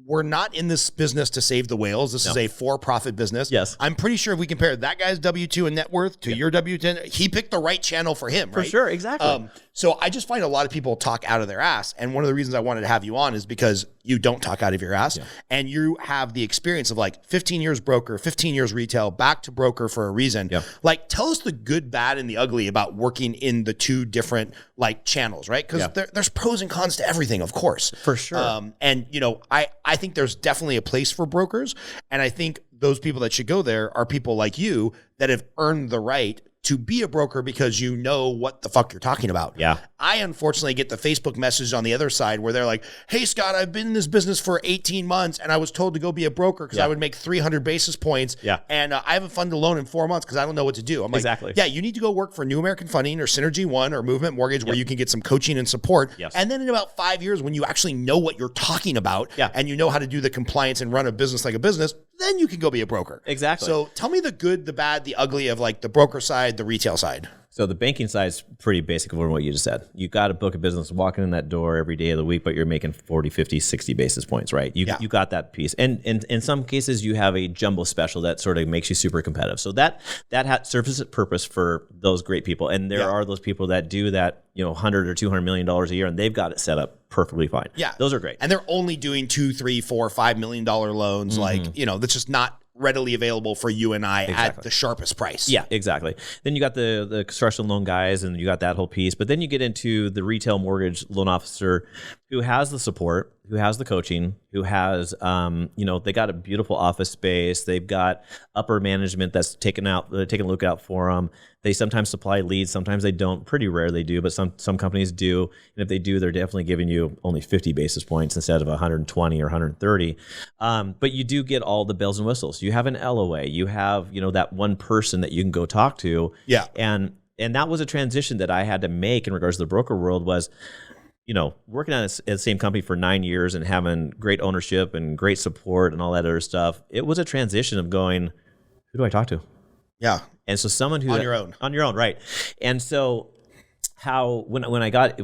we're not in this business to save the whales. This is a for-profit business. Yes. I'm pretty sure if we compare that guy's W-2 and net worth to your W-10, he picked the right channel for him, right? For sure, exactly. So I just find a lot of people talk out of their ass. And one of the reasons I wanted to have you on is because you don't talk out of your ass. Yeah. And you have the experience of like 15 years broker, 15 years retail, back to broker for a reason. Yeah. Like tell us the good, bad, and the ugly about working in the two different like channels, right? Because there's pros and cons to everything, of course. For sure. And you know, I think there's definitely a place for brokers. And I think those people that should go there are people like you that have earned the right to be a broker because you know what the fuck you're talking about. Yeah. I unfortunately get the Facebook message on the other side where they're like, hey, Scott, I've been in this business for 18 months and I was told to go be a broker because I would make 300 basis points. Yeah. And I haven't funded a loan in 4 months because I don't know what to do. I'm like, exactly. Yeah, you need to go work for New American Funding or Synergy One or Movement Mortgage where you can get some coaching and support. Yes. And then in about 5 years, when you actually know what you're talking about and you know how to do the compliance and run a business like a business, then you can go be a broker. Exactly. So tell me the good, the bad, the ugly of like the broker side, the retail side. So the banking side is pretty basic from what you just said. You got to book a business walking in that door every day of the week, but you're making 40, 50, 60 basis points, right? You got that piece. And in some cases, you have a jumbo special that sort of makes you super competitive. So that serves its purpose for those great people. And there are those people that do that, $100 or $200 million a year, and they've got it set up perfectly fine. Yeah. Those are great. And they're only doing $2, $3, $4, $5 million loans. Like, that's just not readily available for you and I at the sharpest price. Yeah, exactly. Then you got the construction loan guys and you got that whole piece. But then you get into the retail mortgage loan officer who has the support, who has the coaching, who has, they got a beautiful office space. They've got upper management that's taking a look out for them. They sometimes supply leads. Sometimes they don't. Pretty rare they do, but some companies do. And if they do, they're definitely giving you only 50 basis points instead of 120 or 130. But you do get all the bells and whistles. You have an LOA. You have, that one person that you can go talk to. Yeah. And that was a transition that I had to make in regards to the broker world was, working at the same company for 9 years and having great ownership and great support and all that other stuff. It was a transition of going, who do I talk to? Yeah. And so someone who on your own, right? And so when I got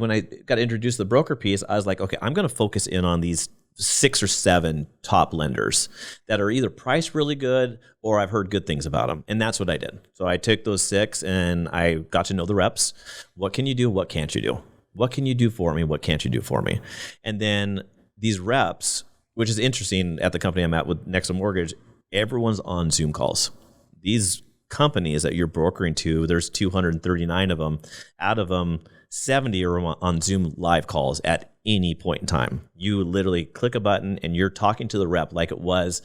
introduced to the broker piece, I was like, okay, I'm going to focus in on these 6 or 7 top lenders that are either priced really good or I've heard good things about them, and that's what I did. So I took those 6 and I got to know the reps. What can you do? What can't you do? What can you do for me? What can't you do for me? And then these reps, which is interesting at the company I'm at with Nexa Mortgage, everyone's on Zoom calls. These companies that you're brokering to, there's 239 of them. Out of them, 70 are on Zoom live calls at any point in time. You literally click a button and you're talking to the rep like it was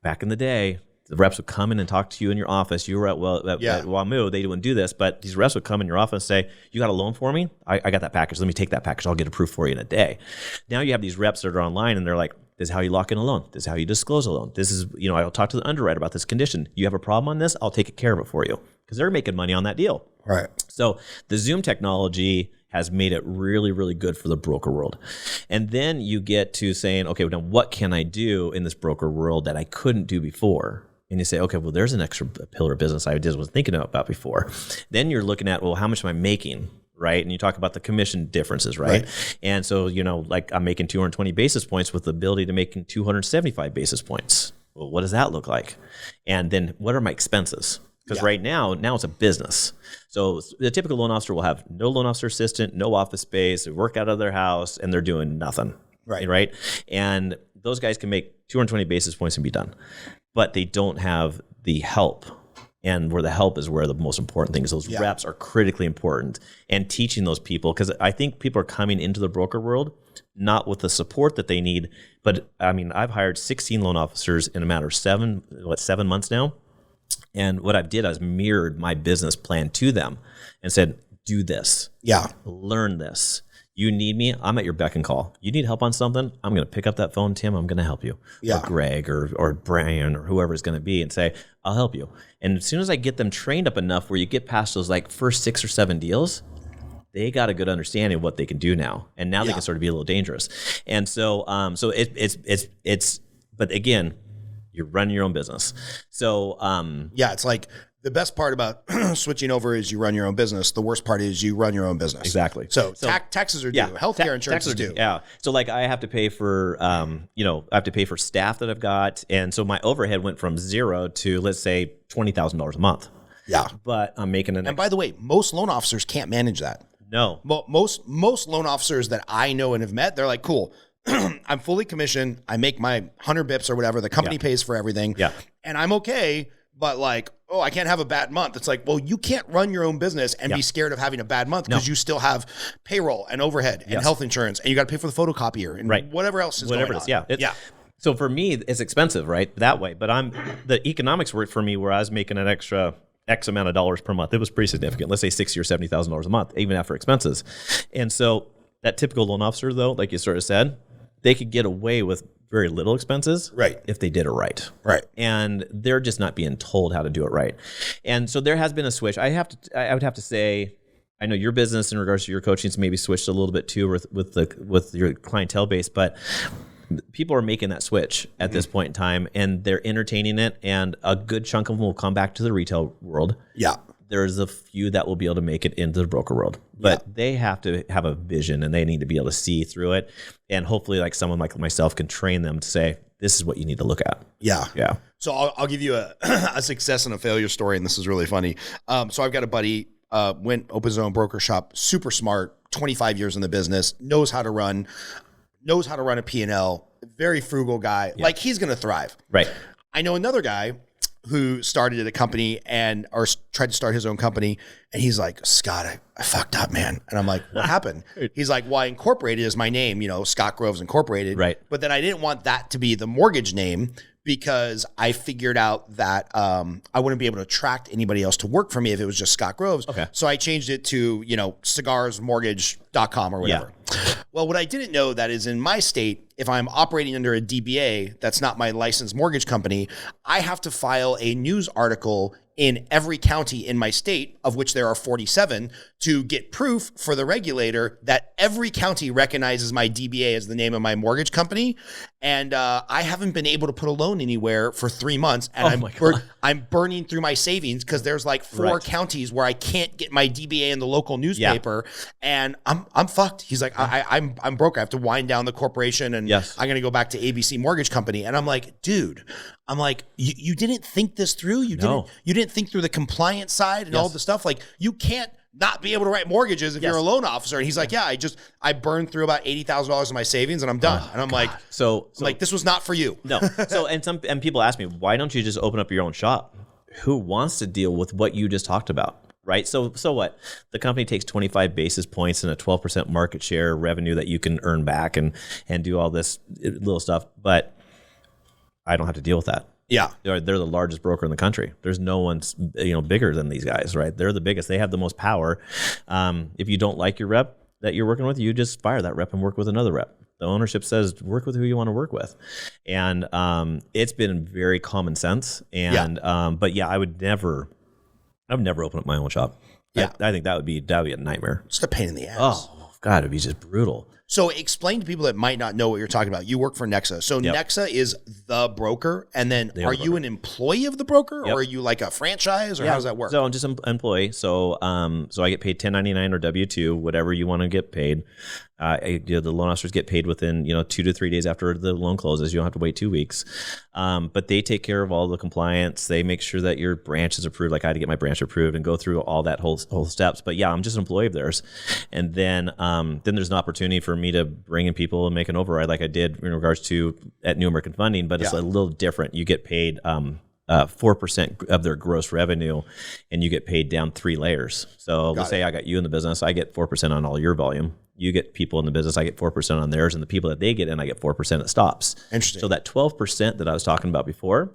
back in the day. The reps would come in and talk to you in your office. You were at WAMU. They wouldn't do this, but these reps would come in your office and say, you got a loan for me? I got that package. Let me take that package. I'll get approved for you in a day. Now you have these reps that are online and they're like, this is how you lock in a loan. This is how you disclose a loan. This is, I'll talk to the underwriter about this condition. You have a problem on this? I'll take care of it for you. Because they're making money on that deal. Right. So the Zoom technology has made it really, really good for the broker world. And then you get to saying, okay, now what can I do in this broker world that I couldn't do before? And you say, okay, well, there's an extra pillar of business I just wasn't thinking about before. Then you're looking at, well, how much am I making? Right. And you talk about the commission differences, right? And so, like I'm making 220 basis points with the ability to making 275 basis points. Well, what does that look like? And then what are my expenses? Because right now it's a business. So the typical loan officer will have no loan officer assistant, no office space, they work out of their house, and they're doing nothing. Right. And those guys can make 220 basis points and be done. But they don't have the help. And where the help is where the most important thing is. Those reps are critically important. And teaching those people, because I think people are coming into the broker world not with the support that they need. But I mean, I've hired 16 loan officers in a matter of 7 months now. And what I did is mirrored my business plan to them and said, do this. Yeah. Learn this. You need me, I'm at your beck and call. You need help on something, I'm going to pick up that phone, Tim, I'm going to help you. Or Greg or Brian or whoever it's going to be and say, I'll help you. And as soon as I get them trained up enough where you get past those like first 6 or 7 deals, they got a good understanding of what they can do now. And now they can sort of be a little dangerous. And so but again, you're running your own business. So it's like the best part about switching over is you run your own business. The worst part is you run your own business. Exactly. So taxes are due. Healthcare insurance is due. Yeah. So like I have to pay for, I have to pay for staff that I've got. And so my overhead went from 0 to, let's say, $20,000 a month. Yeah. But I'm making an. And by the way, most loan officers can't manage that. No. Most loan officers that I know and have met, they're like, cool. I'm fully commissioned. I make my 100 bips or whatever. The company pays for everything. Yeah. And I'm okay. But like, I can't have a bad month. It's like, well, you can't run your own business and be scared of having a bad month because you still have payroll and overhead and health insurance and you got to pay for the photocopier and whatever else is going on. Yeah. So for me, it's expensive, right? That way. But the economics work for me where I was making an extra X amount of dollars per month. It was pretty significant. Let's say $60,000 or $70,000 a month, even after expenses. And so that typical loan officer, though, like you sort of said, they could get away with very little expenses, right, if they did it right. Right. And they're just not being told how to do it right. And so there has been a switch. I would have to say, I know your business in regards to your coaching's maybe switched a little bit too with your clientele base, but people are making that switch at this point in time, and they're entertaining it, and a good chunk of them will come back to the retail world. Yeah. There's a few that will be able to make it into the broker world, but they have to have a vision, and they need to be able to see through it. And hopefully, like someone like myself can train them to say, this is what you need to look at. Yeah. Yeah. So I'll give you a success and a failure story, and this is really funny. So I've got a buddy, opens his own broker shop, super smart, 25 years in the business, knows how to run a P&L, very frugal guy. Yeah. Like, he's going to thrive. Right. I know another guy who started a company or tried to start his own company. And he's like, Scott, I fucked up, man. And I'm like, what happened? He's like, well, I incorporated as my name, Scott Groves Incorporated. Right. But then I didn't want that to be the mortgage name, because I figured out that I wouldn't be able to attract anybody else to work for me if it was just Scott Groves. Okay. So I changed it to, cigarsmortgage.com or whatever. Yeah. Well, what I didn't know that is in my state, if I'm operating under a DBA, that's not my licensed mortgage company, I have to file a news article in every county in my state, of which there are 47, to get proof for the regulator that every county recognizes my DBA as the name of my mortgage company. And I haven't been able to put a loan anywhere for 3 months. And I'm burning through my savings because there's like 4 counties where I can't get my DBA in the local newspaper. Yeah. And I'm fucked. He's like, I'm broke. I have to wind down the corporation, and I'm going to go back to ABC Mortgage Company. And I'm like, dude, you didn't think this through. You didn't think through the compliance side and all the stuff. Like, you can't not be able to write mortgages if you're a loan officer. And he's like, yeah, I burned through about $80,000 of my savings, and I'm done. And I'm like, so this was not for you. No. So, and people ask me, why don't you just open up your own shop? Who wants to deal with what you just talked about? Right. So what? The company takes 25 basis points and a 12% market share revenue that you can earn back and do all this little stuff. But I don't have to deal with that. Yeah. They're the largest broker in the country. There's no one's bigger than these guys, right? They're the biggest. They have the most power. If you don't like your rep that you're working with, you just fire that rep and work with another rep. The ownership says work with who you want to work with. And it's been very common sense. And but yeah, I would never open up my own shop. Yeah. I think that would be a nightmare. It's a pain in the ass. Oh God, it'd be just brutal. So explain to people that might not know what you're talking about. You work for Nexa. So Nexa is the broker, and then are you an employee of the broker, or are you like a franchise, or how does that work? So I'm just an employee. So so I get paid 1099 or W-2, whatever you want to get paid. The loan officers get paid within 2 to 3 days after the loan closes. You don't have to wait 2 weeks. But they take care of all the compliance. They make sure that your branch is approved. Like, I had to get my branch approved and go through all that whole steps. But yeah, I'm just an employee of theirs. And then there's an opportunity for me to bring in people and make an override, like I did in regards to at New American Funding. But it's a little different. You get paid 4% of their gross revenue, and you get paid down 3 layers. So let's say I got you in the business, I get 4% on all your volume. You get people in the business, I get 4% on theirs, and the people that they get in, I get 4%. It stops. Interesting. So that 12% that I was talking about before,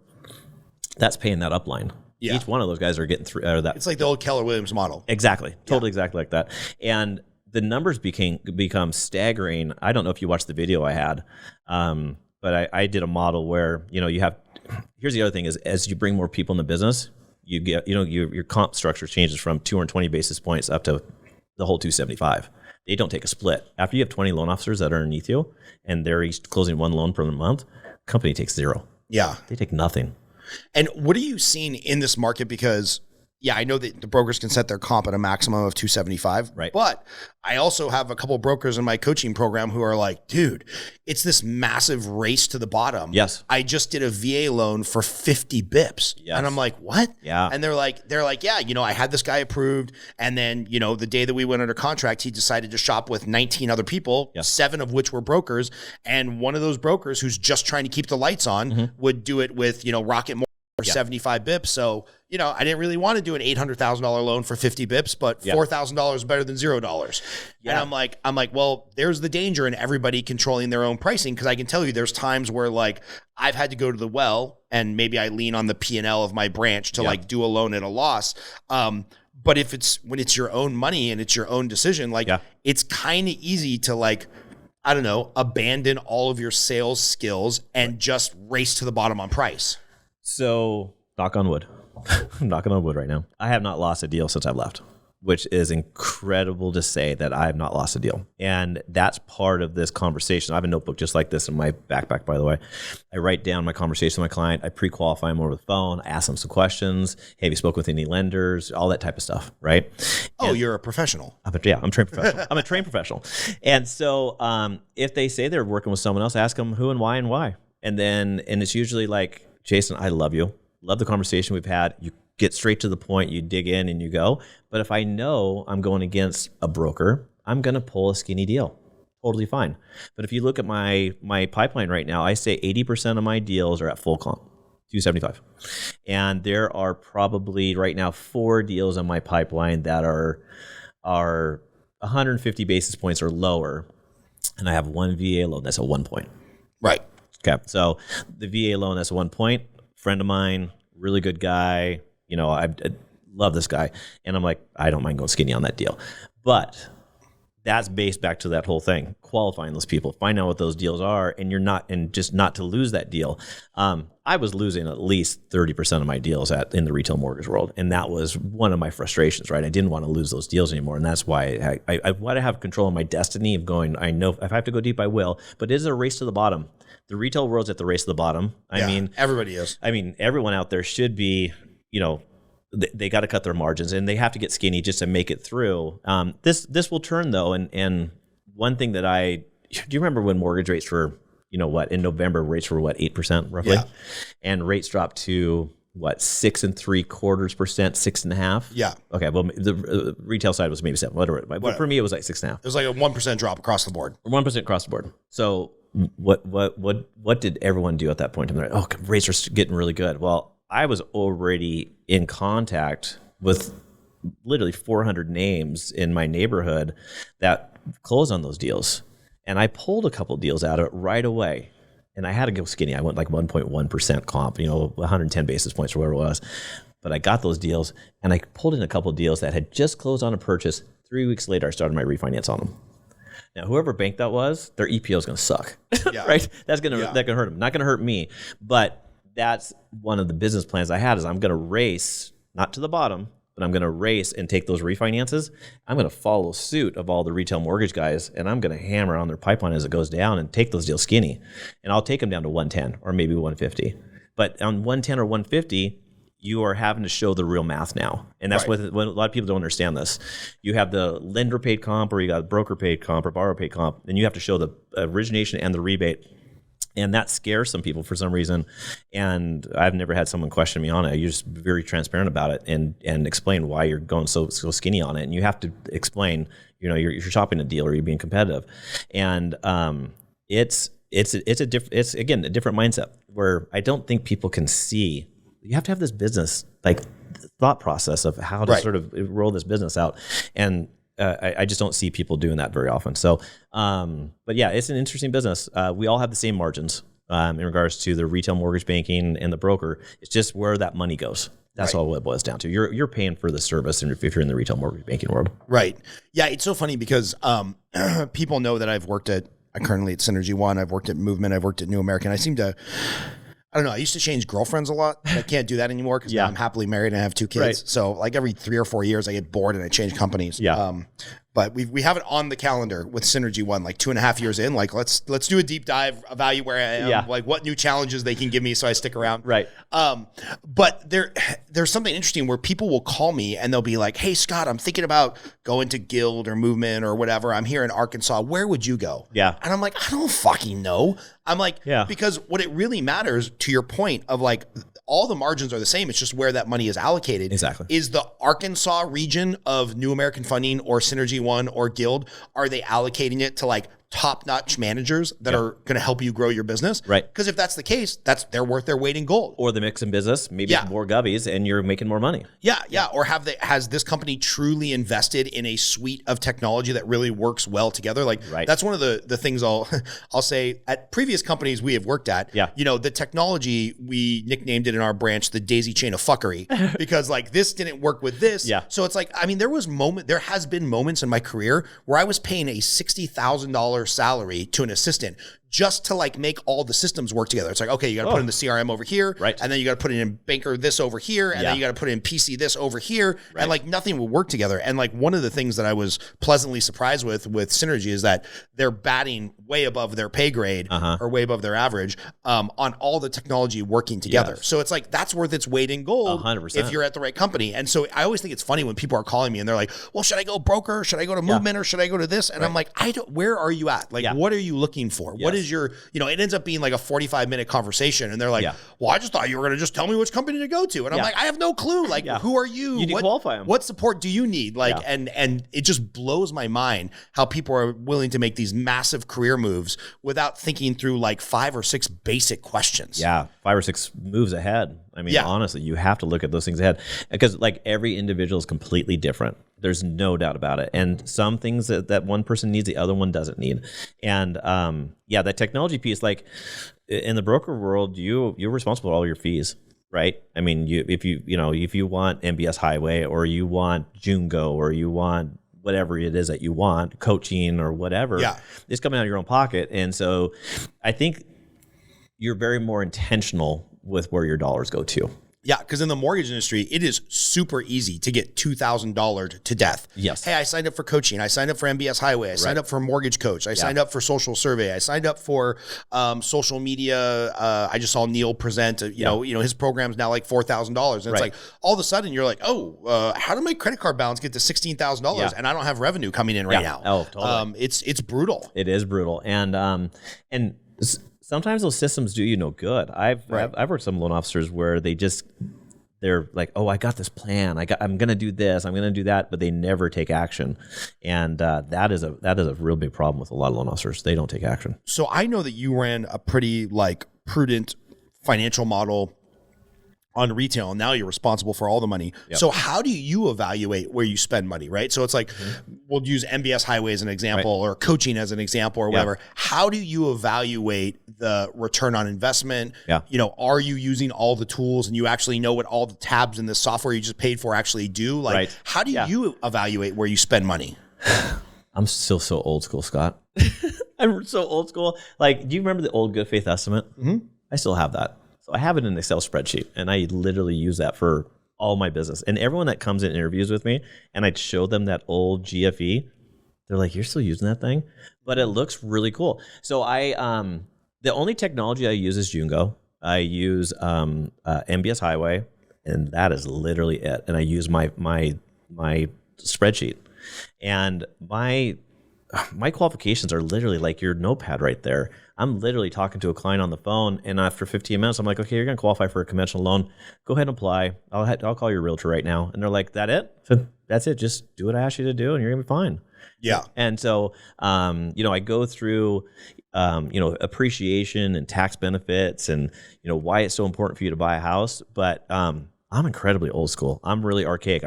that's paying that upline. Yeah. Each one of those guys are getting through that. It's like the old Keller Williams model. Exactly. Totally exactly like that. And the numbers become staggering. I don't know if you watched the video I had, but I did a model where, you have, here's the other thing is, as you bring more people in the business, you get, your comp structure changes from 220 basis points up to the whole 275. They don't take a split. After you have 20 loan officers that are underneath you, and they're each closing 1 loan per month, company takes 0. Yeah. They take nothing. And what are you seeing in this market? Because I know that the brokers can set their comp at a maximum of 275. Right. But I also have a couple of brokers in my coaching program who are like, dude, it's this massive race to the bottom. Yes. I just did a VA loan for 50 bips. Yes. And I'm like, what? Yeah. And they're like, yeah, I had this guy approved. And then, the day that we went under contract, he decided to shop with 19 other people, 7 of which were brokers. And one of those brokers, who's just trying to keep the lights on, would do it with, Rocket 75 bips. So, you know, I didn't really want to do an $800,000 loan for 50 bips, but $4,000 is better than $0. Yeah. And I'm like, well, there's the danger in everybody controlling their own pricing. Cause I can tell you there's times where like I've had to go to the well and maybe I lean on the P&L of my branch to like do a loan at a loss. But if it's when it's your own money and it's your own decision, like it's kind of easy to like, I don't know, abandon all of your sales skills and just race to the bottom on price. So, knock on wood. I'm knocking on wood right now. I have not lost a deal since I've left, which is incredible to say that I have not lost a deal. And that's part of this conversation. I have a notebook just like this in my backpack, by the way. I write down my conversation with my client. I pre-qualify them over the phone. I ask them some questions. Hey, have you spoken with any lenders? All that type of stuff, right? Oh, and you're a professional. I'm a trained professional. I'm a trained professional. And so if they say they're working with someone else, ask them who and why. And it's usually like, Jason, I love you. Love the conversation we've had. You get straight to the point, you dig in and you go. But if I know I'm going against a broker, I'm going to pull a skinny deal. Totally fine. But if you look at my pipeline right now, I say 80% of my deals are at full comp, 275. And there are probably right now 4 deals in my pipeline that are 150 basis points or lower. And I have one VA loan that's at 1 point. Right. Okay. So the VA loan that's 1 point, friend of mine, really good guy. You know, I love this guy. And I'm like, I don't mind going skinny on that deal. But that's based back to that whole thing, qualifying those people, find out what those deals are, and just not to lose that deal. I was losing at least 30% of my deals in the retail mortgage world. And that was one of my frustrations, right? I didn't want to lose those deals anymore. And that's why I want to have control of my destiny of going, I know if I have to go deep, I will. But it is a race to the bottom. The retail world's at the race to the bottom. I mean, everybody is. I mean, everyone out there should be, you know, they got to cut their margins and they have to get skinny just to make it through. This will turn though. And one thing that do you remember when mortgage rates were, you know what, in November rates were 8% roughly? Yeah. And rates dropped to 6.75%, 6.5%? Yeah. Okay. Well, the retail side was maybe 7%, whatever. But for me, it was like 6.5%. It was like a 1% drop across the board. 1% across the board. So what did everyone do at that point? They're like, oh, rates are getting really good. Well, I was already in contact with literally 400 names in my neighborhood that closed on those deals. And I pulled a couple deals out of it right away. And I had to go skinny. I went like 1.1% comp, 110 basis points or whatever it was. But I got those deals and I pulled in a couple deals that had just closed on a purchase. 3 weeks later, I started my refinance on them. Now, whoever bank that was, their EPO is going to suck, right? That's going to hurt them. Not going to hurt me, but that's one of the business plans I had is I'm going to race, not to the bottom, but I'm going to race and take those refinances. I'm going to follow suit of all the retail mortgage guys, and I'm going to hammer on their pipeline as it goes down and take those deals skinny. And I'll take them down to 110 or maybe 150. But on 110 or 150, you are having to show the real math now. And that's when a lot of people don't understand this. You have the lender paid comp or you got broker paid comp or borrower paid comp, and you have to show the origination and the rebate. And that scares some people for some reason. And I've never had someone question me on it. You're just very transparent about it and explain why you're going so skinny on it. And you have to explain, you're shopping a deal or you're being competitive. And it's a different mindset where I don't think people can see. You have to have this business like thought process of how to sort of roll this business out. And I just don't see people doing that very often. So, but yeah, it's an interesting business. We all have the same margins in regards to the retail mortgage banking and the broker. It's just where that money goes. That's all it boils down to. You're paying for the service if you're in the retail mortgage banking world. Right. Yeah, it's so funny because people know that I'm currently at Synergy One. I've worked at Movement. I've worked at New American. I don't know. I used to change girlfriends a lot. I can't do that anymore because now I'm happily married and I have 2 kids. Right. So like every 3 or 4 years, I get bored and I change companies. Yeah. But we have it on the calendar with Synergy One, like 2.5 years in. Like let's do a deep dive, evaluate where I am, like what new challenges they can give me so I stick around. Right. But there's something interesting where people will call me and they'll be like, "Hey Scott, I'm thinking about going to Guild or Movement or whatever. I'm here in Arkansas. Where would you go?" Yeah. And I'm like, I don't fucking know. I'm like, because what it really matters, to your point of like, all the margins are the same. It's just where that money is allocated. Exactly. Is the Arkansas region of New American Funding or Synergy One or Guild, are they allocating it to like top-notch managers that are going to help you grow your business. Right. Because if that's the case, they're worth their weight in gold. Or the mix in business, maybe it's more gubbies and you're making more money. Yeah. Or has this company truly invested in a suite of technology that really works well together? Like that's one of the things I'll say at previous companies we have worked at. Yeah. The technology, we nicknamed it in our branch the daisy chain of fuckery because like this didn't work with this. Yeah. So it's like, I mean, there has been moments in my career where I was paying a $60,000 salary to an assistant just to like make all the systems work together. It's like, okay, you got to put in the CRM over here, right? And then you got to put in banker this over here, and then you got to put in PC this over here, and like nothing will work together. And like one of the things that I was pleasantly surprised with Synergy is that they're batting way above their pay grade or way above their average on all the technology working together. Yes. So it's like that's worth its weight in gold 100%. if you're at the right company. And so I always think it's funny when people are calling me and they're like, well, should I go broker? Should I go to movement or should I go to this? And I'm like, where are you at? Like, what are you looking for? What is your, it ends up being like a 45-minute conversation. And they're like, well, I just thought you were going to just tell me which company to go to. And I'm like, I have no clue. Like, who are you? You qualify them. What support do you need? Like, and it just blows my mind how people are willing to make these massive career moves without thinking through like 5 or 6 basic questions. Yeah. 5 or 6 moves ahead. I mean, honestly, you have to look at those things ahead because like every individual is completely different. There's no doubt about it. And some things that one person needs, the other one doesn't need. And that technology piece, like in the broker world, you're responsible for all your fees, right? I mean, if you want MBS Highway or you want Jungo or you want whatever it is that you want, coaching or whatever, it's coming out of your own pocket. And so I think you're very more intentional with where your dollars go to. Yeah, because in the mortgage industry, it is super easy to get $2,000 to death. Yes. Hey, I signed up for coaching. I signed up for MBS Highway. I signed up for Mortgage Coach. I signed up for Social Survey. I signed up for social media. I just saw Neil present. His program's now like $4,000, and it's like all of a sudden you're like, how did my credit card balance get to $16,000 and I don't have revenue coming in right now? Oh, totally. It's brutal. It is brutal, and sometimes those systems do you no good. I've worked with some loan officers where they're like, oh, I got this plan. I'm going to do this. I'm going to do that, but they never take action, and that is a real big problem with a lot of loan officers. They don't take action. So I know that you ran a pretty like prudent financial model on retail, and now you're responsible for all the money. Yep. So how do you evaluate where you spend money, right? So it's like, we'll use MBS Highway as an example or coaching as an example or whatever. How do you evaluate the return on investment? Yeah. Are you using all the tools and you actually know what all the tabs in the software you just paid for actually do? Like, how do you evaluate where you spend money? I'm still so old school, Scott. I'm so old school. Like, do you remember the old good faith estimate? Mm-hmm. I still have that. So I have it in an Excel spreadsheet, and I literally use that for all my business. And everyone that comes in interviews with me, and I show them that old GFE, they're like, "You're still using that thing?" But it looks really cool. So the only technology I use is Jungo. I use MBS Highway, and that is literally it. And I use my spreadsheet, and my qualifications are literally like your notepad right there. I'm literally talking to a client on the phone, and after 15 minutes, I'm like, okay, you're going to qualify for a conventional loan. Go ahead and apply. I'll call your realtor right now. And they're like, that it? So that's it. Just do what I asked you to do, and you're going to be fine. Yeah. And so, I go through, appreciation and tax benefits and, why it's so important for you to buy a house. But I'm incredibly old school. I'm really archaic.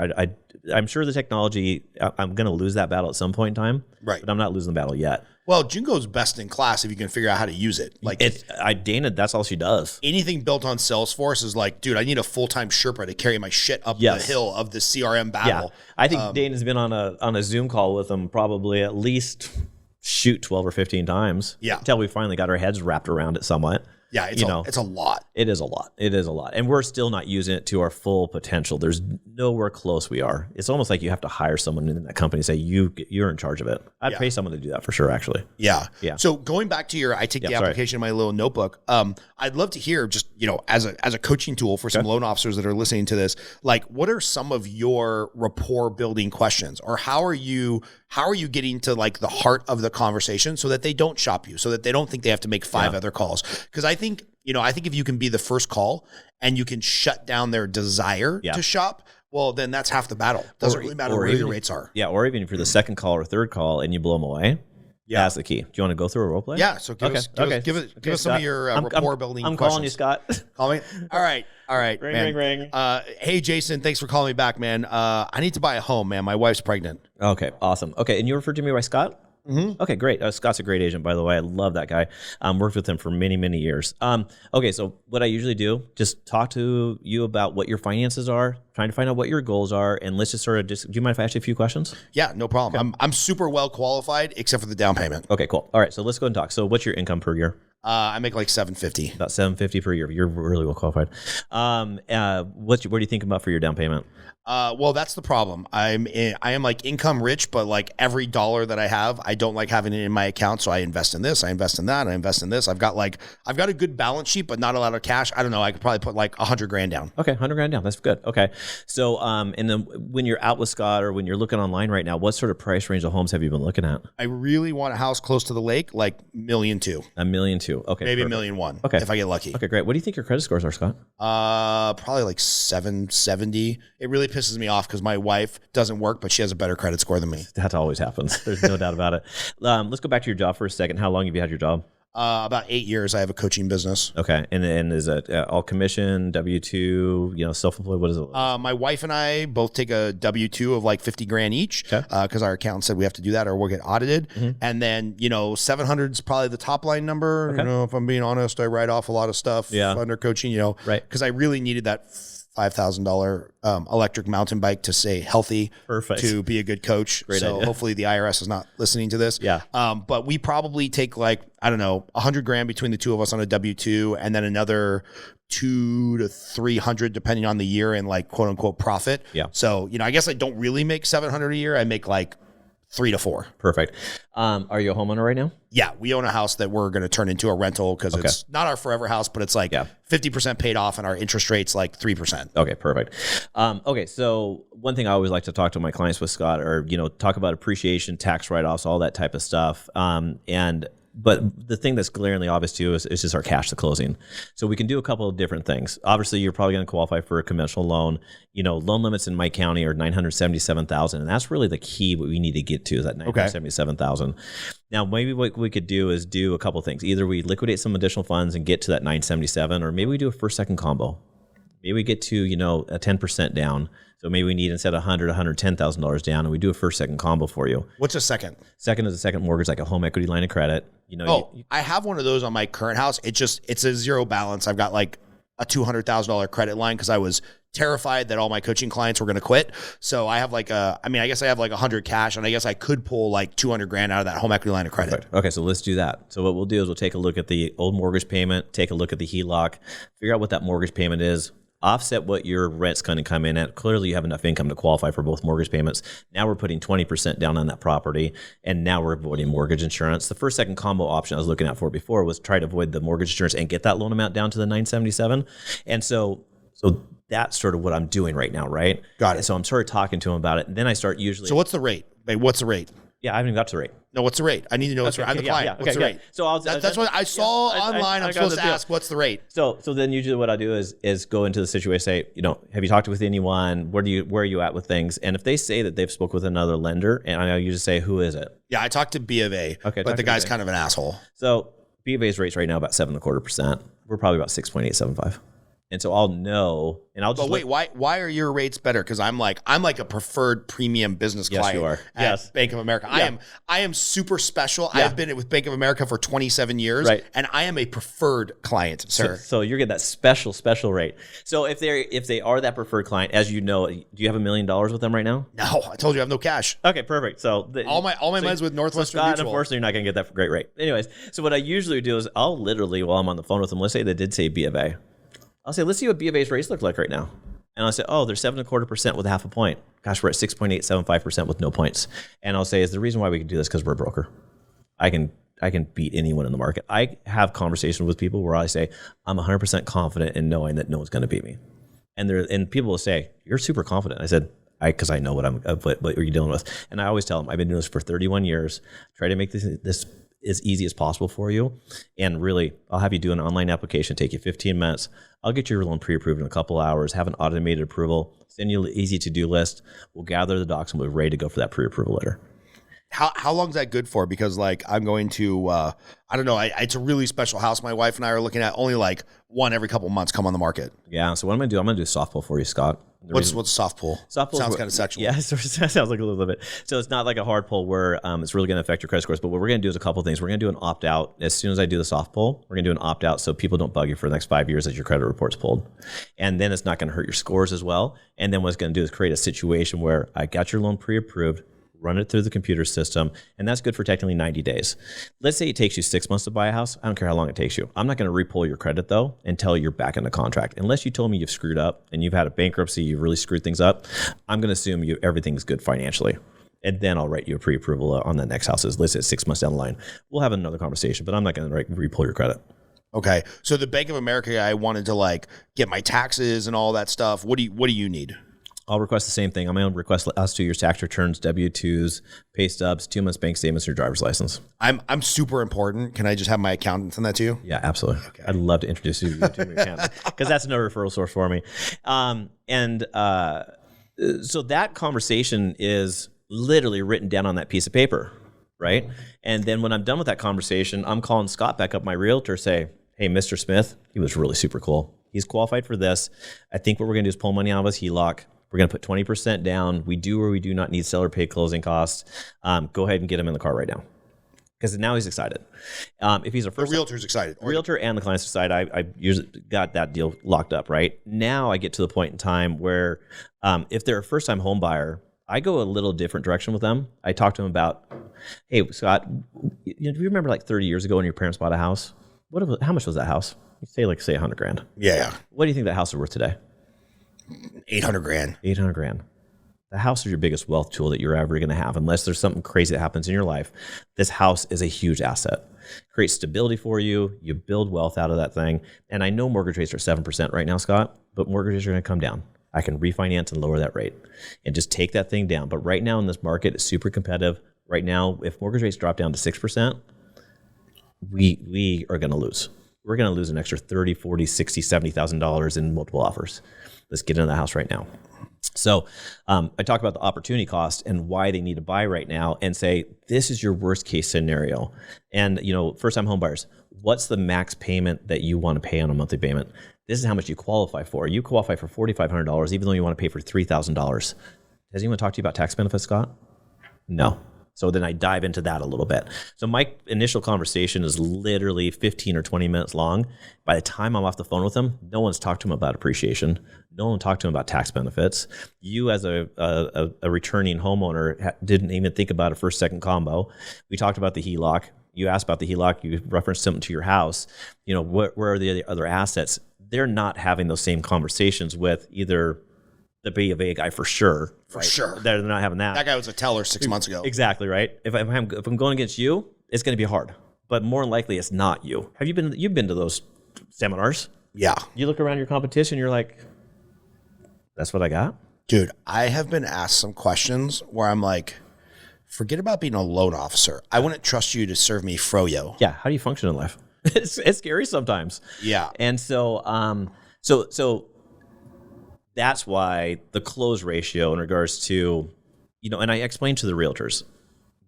I'm sure the technology, I'm going to lose that battle at some point in time. Right. But I'm not losing the battle yet. Well, Jungo's best in class if you can figure out how to use it. Like Dana, that's all she does. Anything built on Salesforce is like, dude, I need a full-time Sherpa to carry my shit up the hill of the CRM battle. Yeah. I think Dana's been on a Zoom call with them probably at least 12 or 15 times. Yeah. Until we finally got our heads wrapped around it somewhat. Yeah, it's a lot. It is a lot. It is a lot. And we're still not using it to our full potential. There's nowhere close we are. It's almost like you have to hire someone in that company and say, you're in charge of it. I'd pay someone to do that for sure, actually. Yeah. So going back to I take the application in my little notebook. I'd love to hear just, as a coaching tool for some loan officers that are listening to this, like what are some of your rapport building questions, or how are you getting to like the heart of the conversation so that they don't shop you, so that they don't think they have to make 5 other calls? Because I think if you can be the first call and you can shut down their desire to shop, well, then that's half the battle. Doesn't really matter where your rates are. Yeah, or even if you're the second call or third call and you blow them away, Yeah. That's the key. Do you want to go through a role play? Yeah. So give us some of your rapport building I'm questions. calling you, Scott. Call me. All right. Ring, man. ring. Hey, Jason, thanks for calling me back, man. I need to buy a home, man. My wife's pregnant. Okay, awesome. Okay, and you referred to me by Scott? Mm-hmm. Okay, great. Scott's a great agent, by the way. I love that guy. Worked with him for many, many years. Okay, so what I usually do, just talk to you about what your finances are, trying to find out what your goals are, and let's just sort of do you mind if I ask you a few questions? Yeah, no problem. Okay. I'm super well qualified, except for the down payment. Okay, cool. All right, so let's go and talk. So what's your income per year? I make like $750. About $750 per year. You're really well qualified. What do you think about for your down payment? Well, that's the problem. I am like income rich, but like every dollar that I have, I don't like having it in my account. So I invest in this, I invest in that, I invest in this. I've got a good balance sheet, but not a lot of cash. I don't know. I could probably put like $100,000 down. Okay, $100,000 down. That's good. Okay, so and then when you're out with Scott or when you're looking online right now, what sort of price range of homes have you been looking at? I really want a house close to the lake, like $1.2 million. $1.2 million. Okay, maybe perfect. $1.1 million. Okay, if I get lucky. Okay, great. What do you think your credit scores are, Scott? Probably like 770. It really pisses me off because my wife doesn't work, but she has a better credit score than me. That always happens. There's no doubt about it. Let's go back to your job for a second. How long have you had your job? About 8 years. I have a coaching business. Okay, and is it all commission, W-2, self-employed? What is it? My wife and I both take a W-2 of like $50,000 each because our accountant said we have to do that or we'll get audited. Mm-hmm. And then 700 is probably the top line number. Okay. If I'm being honest, I write off a lot of stuff under coaching. right? Because I really needed that $5,000 electric mountain bike to stay healthy. Perfect. To be a good coach. Great idea. Hopefully the IRS is not listening to this. Yeah. But we probably take like, I don't know, $100,000 between the two of us on a W-2 and then another 200 to 300 depending on the year in like quote unquote profit. Yeah. So, I guess I don't really make 700 a year. I make like 3 to 4. Perfect. Are you a homeowner right now? Yeah, we own a house that we're going to turn into a rental because it's not our forever house, but it's like 50% paid off and our interest rate's like 3%. Okay, perfect. Okay, so one thing I always like to talk to my clients with, Scott, or talk about appreciation, tax write-offs, all that type of stuff. But the thing that's glaringly obvious to you is just our cash to closing. So we can do a couple of different things. Obviously, you're probably going to qualify for a conventional loan. Loan limits in my county are $977,000, and that's really the key. What we need to get to is that $977,000. Now, maybe what we could do is do a couple of things. Either we liquidate some additional funds and get to that $977,000, or maybe we do a first-second combo. Maybe we get to a 10% down. So maybe we need instead of $100,000, $110,000 down, and we do a first-second combo for you. What's a second? Second is a second mortgage, like a home equity line of credit. I have one of those on my current house. It's a zero balance. I've got like a $200,000 credit line because I was terrified that all my coaching clients were going to quit. So I have I guess I have like 100 cash, and I guess I could pull like $200,000 out of that home equity line of credit. Perfect. Okay, so let's do that. So what we'll do is we'll take a look at the old mortgage payment, take a look at the HELOC, figure out what that mortgage payment is, offset what your rent's going to come in at. Clearly, you have enough income to qualify for both mortgage payments. Now we're putting 20% down on that property, and now we're avoiding mortgage insurance. The first second combo option I was looking at for before was try to avoid the mortgage insurance and get that loan amount down to the $977,000. And so that's sort of what I'm doing right now, right? Got it. So I'm sort of talking to him about it, and then I start usually. So what's the rate? What's the rate? Yeah, I haven't even got to the rate. No, what's the rate? I need to know what's the rate. I'm the client. What's the rate? So that's what I saw online. I'm supposed to ask, what's the rate? So then usually what I do is go into the situation, say, have you talked with anyone? Where are you at with things? And if they say that they've spoke with another lender, and I usually say, who is it? Yeah, I talked to B of A, but the guy's kind of an asshole. So B of A's rates right now about 7.25%. We're probably about 6.875. And so I'll know, and I'll just. But wait, why are your rates better? Because I'm like a preferred premium business client. Yes, you are. At Bank of America. Yeah. I am super special. Yeah. I've been with Bank of America for 27 years, and I am a preferred client, sir. So you're getting that special rate. So if they are that preferred client, as you know, do you have $1 million with them right now? No, I told you I have no cash. Okay, perfect. So all my money's with Northwestern Scott, Mutual. Unfortunately, you're not going to get that great rate. Anyways, so what I usually do is I'll literally, while I'm on the phone with them, let's say they did say B of A. I'll say, let's see what B of A's rates look like right now. And I'll say, oh, they're 7.25% with half a point. Gosh, we're at 6.875% with no points. And I'll say, is the reason why we can do this because we're a broker. I can beat anyone in the market. I have conversations with people where I say, I'm 100% confident in knowing that no one's going to beat me. And people will say, you're super confident. I said, because I know what you're dealing with. And I always tell them, I've been doing this for 31 years. Try to make this as easy as possible for you. And really, I'll have you do an online application, take you 15 minutes. I'll get your loan pre-approved in a couple hours, have an automated approval, send you an easy to-do list. We'll gather the docs and we're ready to go for that pre-approval letter. How long is that good for? Because like I'm going to I don't know. It's a really special house. My wife and I are looking at only like one every couple months come on the market. Yeah. So what I'm gonna do? I'm gonna do a softball for you, Scott. What's soft pull? Soft pull sounds kind of sexual. Yeah, it sounds like a little bit. So it's not like a hard pull where it's really going to affect your credit scores. But what we're going to do is a couple things. We're going to do an opt out. As soon as I do the soft pull, we're going to do an opt out so people don't bug you for the next 5 years as your credit report's pulled. And then it's not going to hurt your scores as well. And then what it's going to do is create a situation where I got your loan pre-approved, run it through the computer system, and that's good for technically 90 days. Let's say it takes you 6 months to buy a house. I don't care how long it takes you. I'm not going to re-pull your credit, though, until you're back in the contract. Unless you told me you've screwed up and you've had a bankruptcy, you've really screwed things up, I'm going to assume everything's good financially. And then I'll write you a pre-approval on the next houses. Let's say 6 months down the line. We'll have another conversation, but I'm not going to re-pull your credit. Okay. So the Bank of America guy wanted to like get my taxes and all that stuff. What do you need? I'll request the same thing. I'm going to request last 2 years tax returns, W-2s, pay stubs, 2 months bank statements, your driver's license. I'm super important. Can I just have my accountant send that to you? Yeah, absolutely. Okay. I'd love to introduce you to your accountant because that's another referral source for me. So that conversation is literally written down on that piece of paper, right? And then when I'm done with that conversation, I'm calling Scott back up, my realtor, say, hey, Mr. Smith, he was really super cool. He's qualified for this. I think what we're going to do is pull money out of his HELOC. We're going to put 20% down. We do or we do not need seller pay closing costs. Go ahead and get him in the car right now. Because now he's excited. If he's a first, the realtor's excited. Realtor and the client's excited. I usually got that deal locked up, right? Now I get to the point in time where if they're a first-time home buyer, I go a little different direction with them. I talk to them about, hey, Scott, do you remember like 30 years ago when your parents bought a house? How much was that house? You say $100,000. Yeah. What do you think that house is worth today? 800 grand. 800 grand. The house is your biggest wealth tool that you're ever going to have, unless there's something crazy that happens in your life. This house is a huge asset. Creates stability for you. You build wealth out of that thing. And I know mortgage rates are 7% right now, Scott, but mortgages are going to come down. I can refinance and lower that rate and just take that thing down. But right now in this market, it's super competitive. Right now, if mortgage rates drop down to 6%, we are going to lose. We're going to lose an extra $30,000, $40,000, $60,000, $70,000 in multiple offers. Let's get into the house right now. So I talk about the opportunity cost and why they need to buy right now and say, this is your worst case scenario. And, first-time home buyers, what's the max payment that you want to pay on a monthly payment? This is how much you qualify for. You qualify for $4,500, even though you want to pay for $3,000. Does anyone talk to you about tax benefits, Scott? No. So then I dive into that a little bit. So my initial conversation is literally 15 or 20 minutes long. By the time I'm off the phone with them, no one's talked to them about appreciation. No one talked to them about tax benefits. You as a returning homeowner didn't even think about a first-second combo. We talked about the HELOC. You asked about the HELOC. You referenced something to your house. Where are the other assets? They're not having those same conversations with either the B of A guy for sure. For sure. They're not having that. That guy was a teller 6 months ago. Exactly, right? If I'm going against you, it's going to be hard. But more than likely, it's not you. You've been to those seminars? Yeah. You look around your competition, you're like, that's what I got? Dude, I have been asked some questions where I'm like, forget about being a loan officer. I wouldn't trust you to serve me froyo. Yeah. How do you function in life? It's scary sometimes. Yeah. And so that's why the close ratio in regards to, and I explained to the realtors,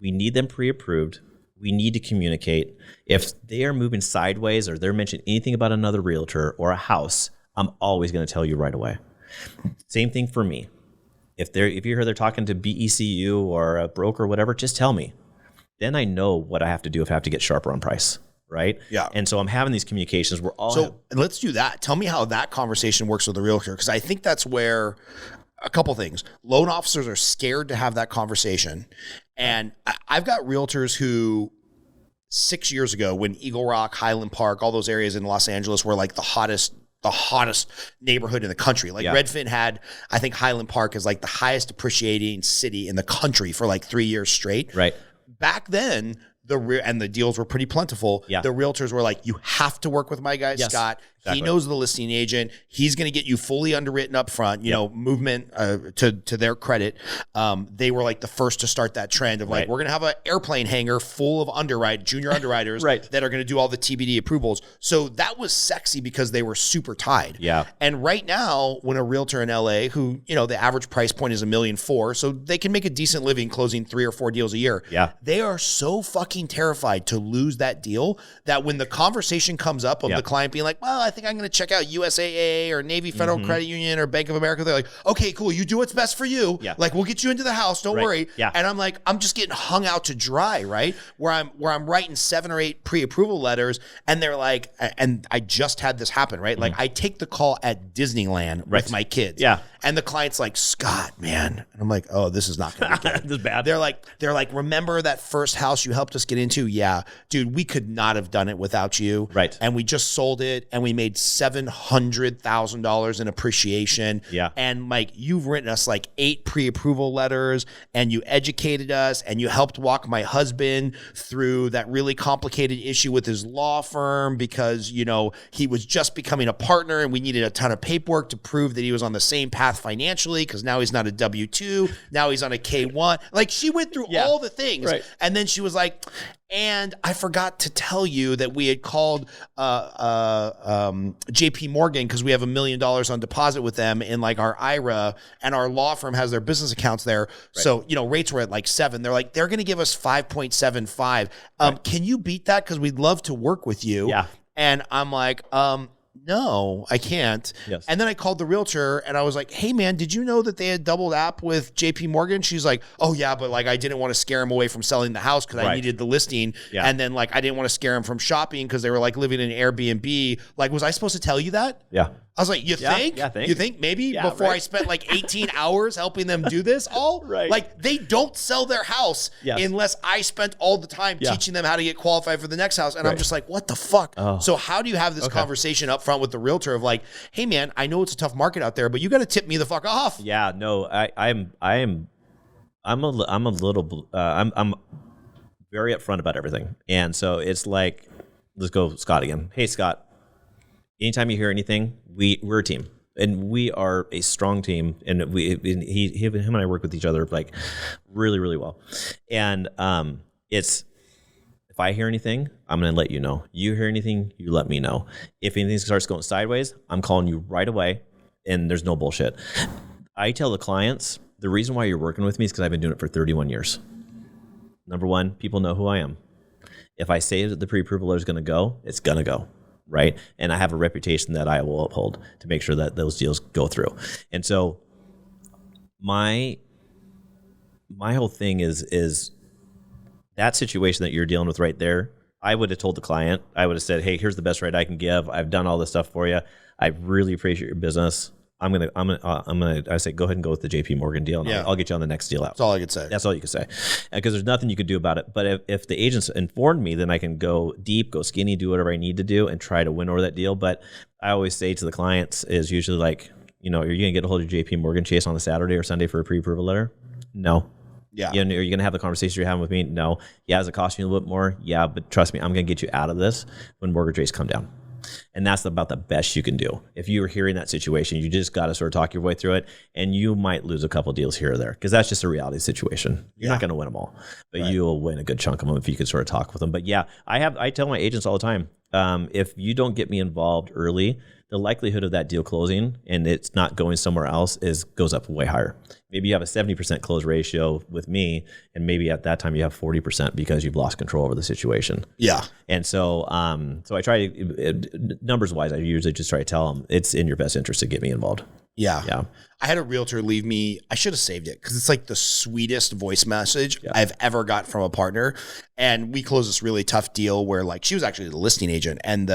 we need them pre-approved. We need to communicate. If they are moving sideways or they're mentioning anything about another realtor or a house, I'm always going to tell you right away. Same thing for me. If you hear they're talking to BECU or a broker or whatever, just tell me. Then I know what I have to do if I have to get sharper on price. Right? Yeah. And so I'm having these communications. Let's do that. Tell me how that conversation works with the realtor, because I think that's where a couple things. Loan officers are scared to have that conversation. And I've got realtors who 6 years ago, when Eagle Rock, Highland Park, all those areas in Los Angeles were like the hottest neighborhood in the country. Like Redfin had, I think Highland Park is like the highest appreciating city in the country for like 3 years straight. Right. Back then, and the deals were pretty plentiful. Yeah. The realtors were like, you have to work with my guy, Yes. Scott. Exactly. He knows the listing agent. He's going to get you fully underwritten up front, you know, movement to their credit. They were like the first to start that trend of like, we're going to have an airplane hangar full of junior underwriters that are going to do all the TBD approvals. So that was sexy because they were super tied. Yeah. And right now, when a realtor in LA who, you know, the average price point is $1.4 million, so they can make a decent living closing 3 or 4 deals a year. Yeah. They are so fucking terrified to lose that deal that when the conversation comes up of the client being like, well, I think I'm going to check out USAA or Navy Federal Credit Union or Bank of America. They're like, okay, cool. You do what's best for you. Yeah. Like, we'll get you into the house. Don't worry. Yeah. And I'm like, I'm just getting hung out to dry, right? Where I'm writing 7 or 8 pre-approval letters, and they're like, and I just had this happen, right? Like, I take the call at Disneyland with my kids. Yeah. And the client's like, Scott, man. And I'm like, oh, this is not going to be good. This is bad. They're like, remember that first house you helped us get into? Yeah. Dude, we could not have done it without you. Right. And we just sold it, and we made $700,000 in appreciation. Yeah. And like, you've written us like 8 pre-approval letters, and you educated us, and you helped walk my husband through that really complicated issue with his law firm because, you know, he was just becoming a partner, and we needed a ton of paperwork to prove that he was on the same path financially because now he's not a W-2. Now he's on a K-1. Like, she went through all the things. Right. And then she was like, and I forgot to tell you that we had called JP Morgan because we have $1 million on deposit with them in like our IRA, and our law firm has their business accounts there. Right. So, you know, rates were at like 7. They're like, they're going to give us 5.75. Can you beat that? Because we'd love to work with you. Yeah. And I'm like, no, I can't. Yes. And then I called the realtor and I was like, hey man, did you know that they had doubled app with JP Morgan? She's like, oh yeah, but like I didn't want to scare him away from selling the house because I needed the listing. Yeah. And then like I didn't want to scare him from shopping because they were like living in Airbnb. Like, was I supposed to tell you that? Yeah. I was like, you think? Yeah, thanks. You think maybe before I spent like 18 hours helping them do this all? Right. Like, they don't sell their house unless I spent all the time teaching them how to get qualified for the next house. And I'm just like, what the fuck? Oh. So how do you have this conversation up front with the realtor of like, hey man, I know it's a tough market out there, but you got to tip me the fuck off. Yeah, no, I'm very upfront about everything. And so it's like, let's go Scott again. Hey Scott, anytime you hear anything, we're a team, and we are a strong team. And him and I work with each other like really, really well. And it's, if I hear anything, I'm going to let you know. You hear anything, you let me know. If anything starts going sideways, I'm calling you right away, and there's no bullshit. I tell the clients, the reason why you're working with me is because I've been doing it for 31 years. Number one, people know who I am. If I say that the pre-approval letter is going to go, it's going to go. Right. And I have a reputation that I will uphold to make sure that those deals go through. And so my whole thing is that situation that you're dealing with right there. I would have told the client, I would have said, hey, here's the best rate I can give. I've done all this stuff for you. I really appreciate your business. I say, go ahead and go with the JP Morgan deal, and I'll get you on the next deal out. That's all I could say. That's all you could say. Because there's nothing you could do about it. But if the agents informed me, then I can go deep, go skinny, do whatever I need to do and try to win over that deal. But I always say to the clients is usually like, you know, are you going to get a hold of JP Morgan Chase on the Saturday or Sunday for a pre-approval letter? No. Yeah. You know, are you going to have the conversation you're having with me? No. Yeah, does it cost you a little bit more? Yeah, but trust me, I'm going to get you out of this when mortgage rates come down. And that's about the best you can do. If you were hearing that situation, you just got to sort of talk your way through it, and you might lose a couple deals here or there because that's just a reality situation. You're not going to win them all, but you'll win a good chunk of them if you can sort of talk with them. But yeah, I tell my agents all the time, if you don't get me involved early, the likelihood of that deal closing and it's not going somewhere else goes up way higher. Maybe you have a 70% close ratio with me, and maybe at that time you have 40% because you've lost control over the situation. Yeah. And so so I try to, numbers wise, I usually just try to tell them it's in your best interest to get me involved. Yeah. Yeah. I had a realtor leave me, I should have saved it because it's like the sweetest voice message I've ever got from a partner. And we closed this really tough deal where like she was actually the listing agent, and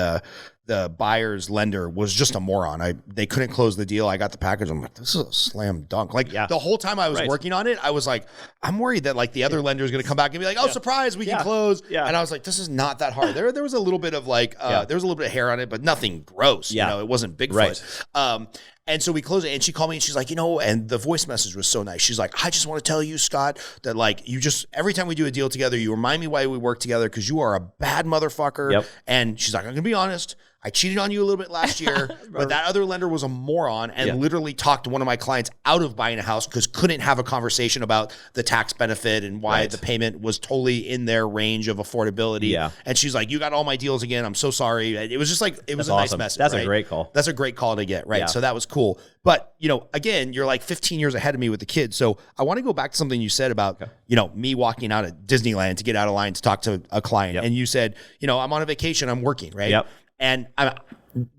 the buyer's lender was just a moron. They couldn't close the deal. I got the package. I'm like, this is a slam dunk. Like the whole time I was working on it, I was like, I'm worried that like the other lender is going to come back and be like, oh, surprise, we can close. Yeah. And I was like, this is not that hard. There was a little bit of like, there was a little bit of hair on it, but nothing gross. Yeah. You know, it wasn't Bigfoot. Right. And so we closed it, and she called me and she's like, you know, and the voice message was so nice. She's like, I just want to tell you, Scott, that like you just, every time we do a deal together, you remind me why we work together because you are a bad motherfucker. Yep. And she's like, I'm going to be honest. I cheated on you a little bit last year, but that other lender was a moron and literally talked one of my clients out of buying a house because couldn't have a conversation about the tax benefit and why the payment was totally in their range of affordability. Yeah. And she's like, you got all my deals again. I'm so sorry. It was just like, it was a nice message. That's a great call. That's a great call to get, right? Yeah. So that was cool. But, you know, again, you're like 15 years ahead of me with the kids. So I want to go back to something you said about, you know, me walking out at Disneyland to get out of line to talk to a client. And you said, you know, I'm on a vacation, I'm working, right? Yep. And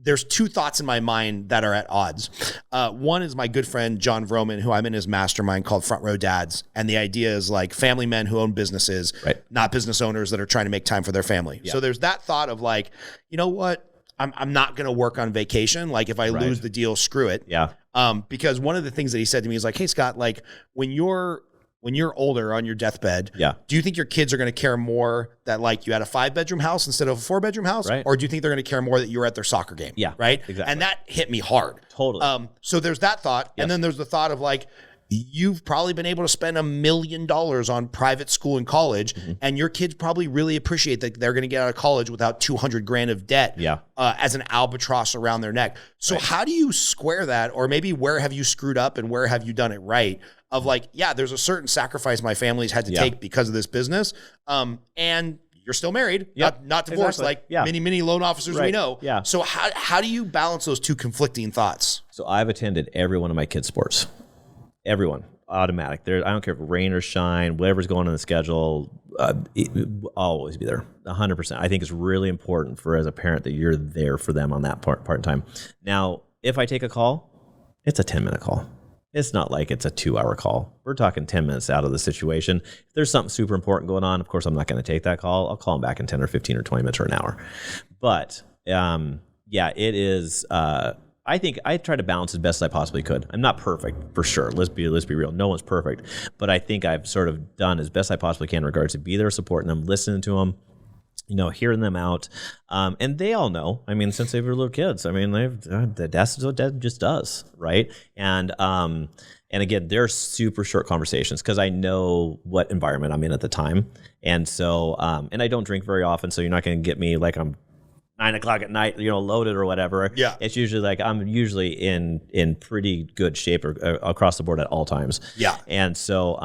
there's two thoughts in my mind that are at odds. One is my good friend, John Vroman, who I'm in his mastermind called Front Row Dads. And the idea is like family men who own businesses, not business owners that are trying to make time for their family. So there's that thought of like, you know what? I'm not going to work on vacation. Like if I lose the deal, screw it. Yeah. Because one of the things that he said to me is like, hey, Scott, like when you're older on your deathbed, do you think your kids are going to care more that like you had a 5-bedroom house instead of a 4-bedroom house? Right. Or do you think they're going to care more that you were at their soccer game? Yeah. Right. Exactly. And that hit me hard. Totally. So there's that thought. And then there's the thought of like, you've probably been able to spend $1 million on private school and college, and your kids probably really appreciate that they're going to get out of college without $200,000 of debt as an albatross around their neck. So how do you square that? Or maybe where have you screwed up and where have you done it right? Of like, yeah, there's a certain sacrifice my family's had to take because of this business. And you're still married, not divorced, like many loan officers we know. Yeah. So how do you balance those two conflicting thoughts? So I've attended every one of my kids' sports. Everyone, automatic. I don't care if rain or shine, whatever's going on the schedule, I'll always be there, 100%. I think it's really important as a parent that you're there for them on that part in time. Now, if I take a call, it's a 10-minute call. It's not like it's a 2-hour call. We're talking 10 minutes out of the situation. If there's something super important going on, of course, I'm not going to take that call. I'll call them back in 10 or 15 or 20 minutes or an hour. But it is... I think I try to balance as best as I possibly could. I'm not perfect, for sure. Let's be real. No one's perfect. But I think I've sort of done as best I possibly can in regards to be there, supporting them, listening to them, you know, hearing them out. And they all know, I mean, since they were little kids, I mean, that's what dad just does, right? And again, they're super short conversations because I know what environment I'm in at the time. And so, and I don't drink very often, so you're not going to get me like I'm 9 o'clock at night, you know, loaded or whatever. Yeah. It's usually like I'm usually in pretty good shape across the board at all times. Yeah. And so,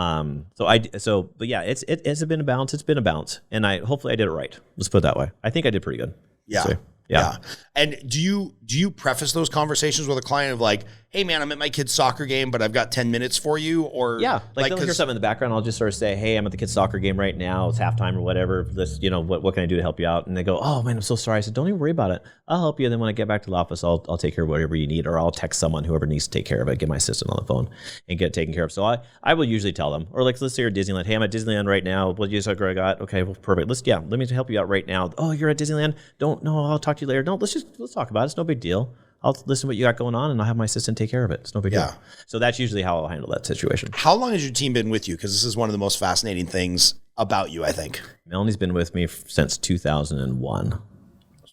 but yeah, it's been a balance. It's been a balance, and hopefully I did it right. Let's put it that way. I think I did pretty good. Yeah. So, yeah. And do you preface those conversations with a client of like, hey man, I'm at my kid's soccer game, but I've got 10 minutes for you? Or like they'll hear something in the background. I'll just sort of say, hey, I'm at the kid's soccer game right now. It's halftime or whatever. This, you know, what can I do to help you out? And they go, oh man, I'm so sorry. I said, don't even worry about it. I'll help you. And then when I get back to the office, I'll take care of whatever you need, or I'll text someone, whoever needs to take care of it, get my assistant on the phone and get it taken care of. So I will usually tell them, or like, let's say you're at Disneyland. Hey, I'm at Disneyland right now. What you soccer I got? Okay, well, perfect. Let me help you out right now. Oh, you're at Disneyland? I'll talk to you later. No, let's talk about it. It's no big deal. I'll listen to what you got going on, and I'll have my assistant take care of it. It's no big deal. So that's usually how I'll handle that situation. How long has your team been with you? Because this is one of the most fascinating things about you, I think. Melanie's been with me since 2001.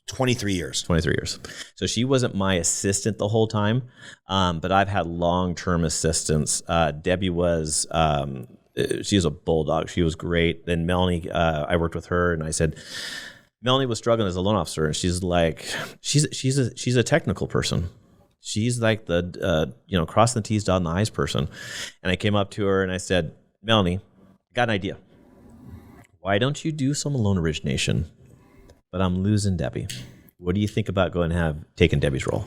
23 years. 23 years. So she wasn't my assistant the whole time, but I've had long-term assistants. Debbie was... she was a bulldog. She was great. Then Melanie, I worked with her, and I said... Melanie was struggling as a loan officer, and she's like, she's a technical person. She's like the crossing the T's, dotting the I's person. And I came up to her and I said, Melanie, got an idea. Why don't you do some loan origination? But I'm losing Debbie. What do you think about taking Debbie's role?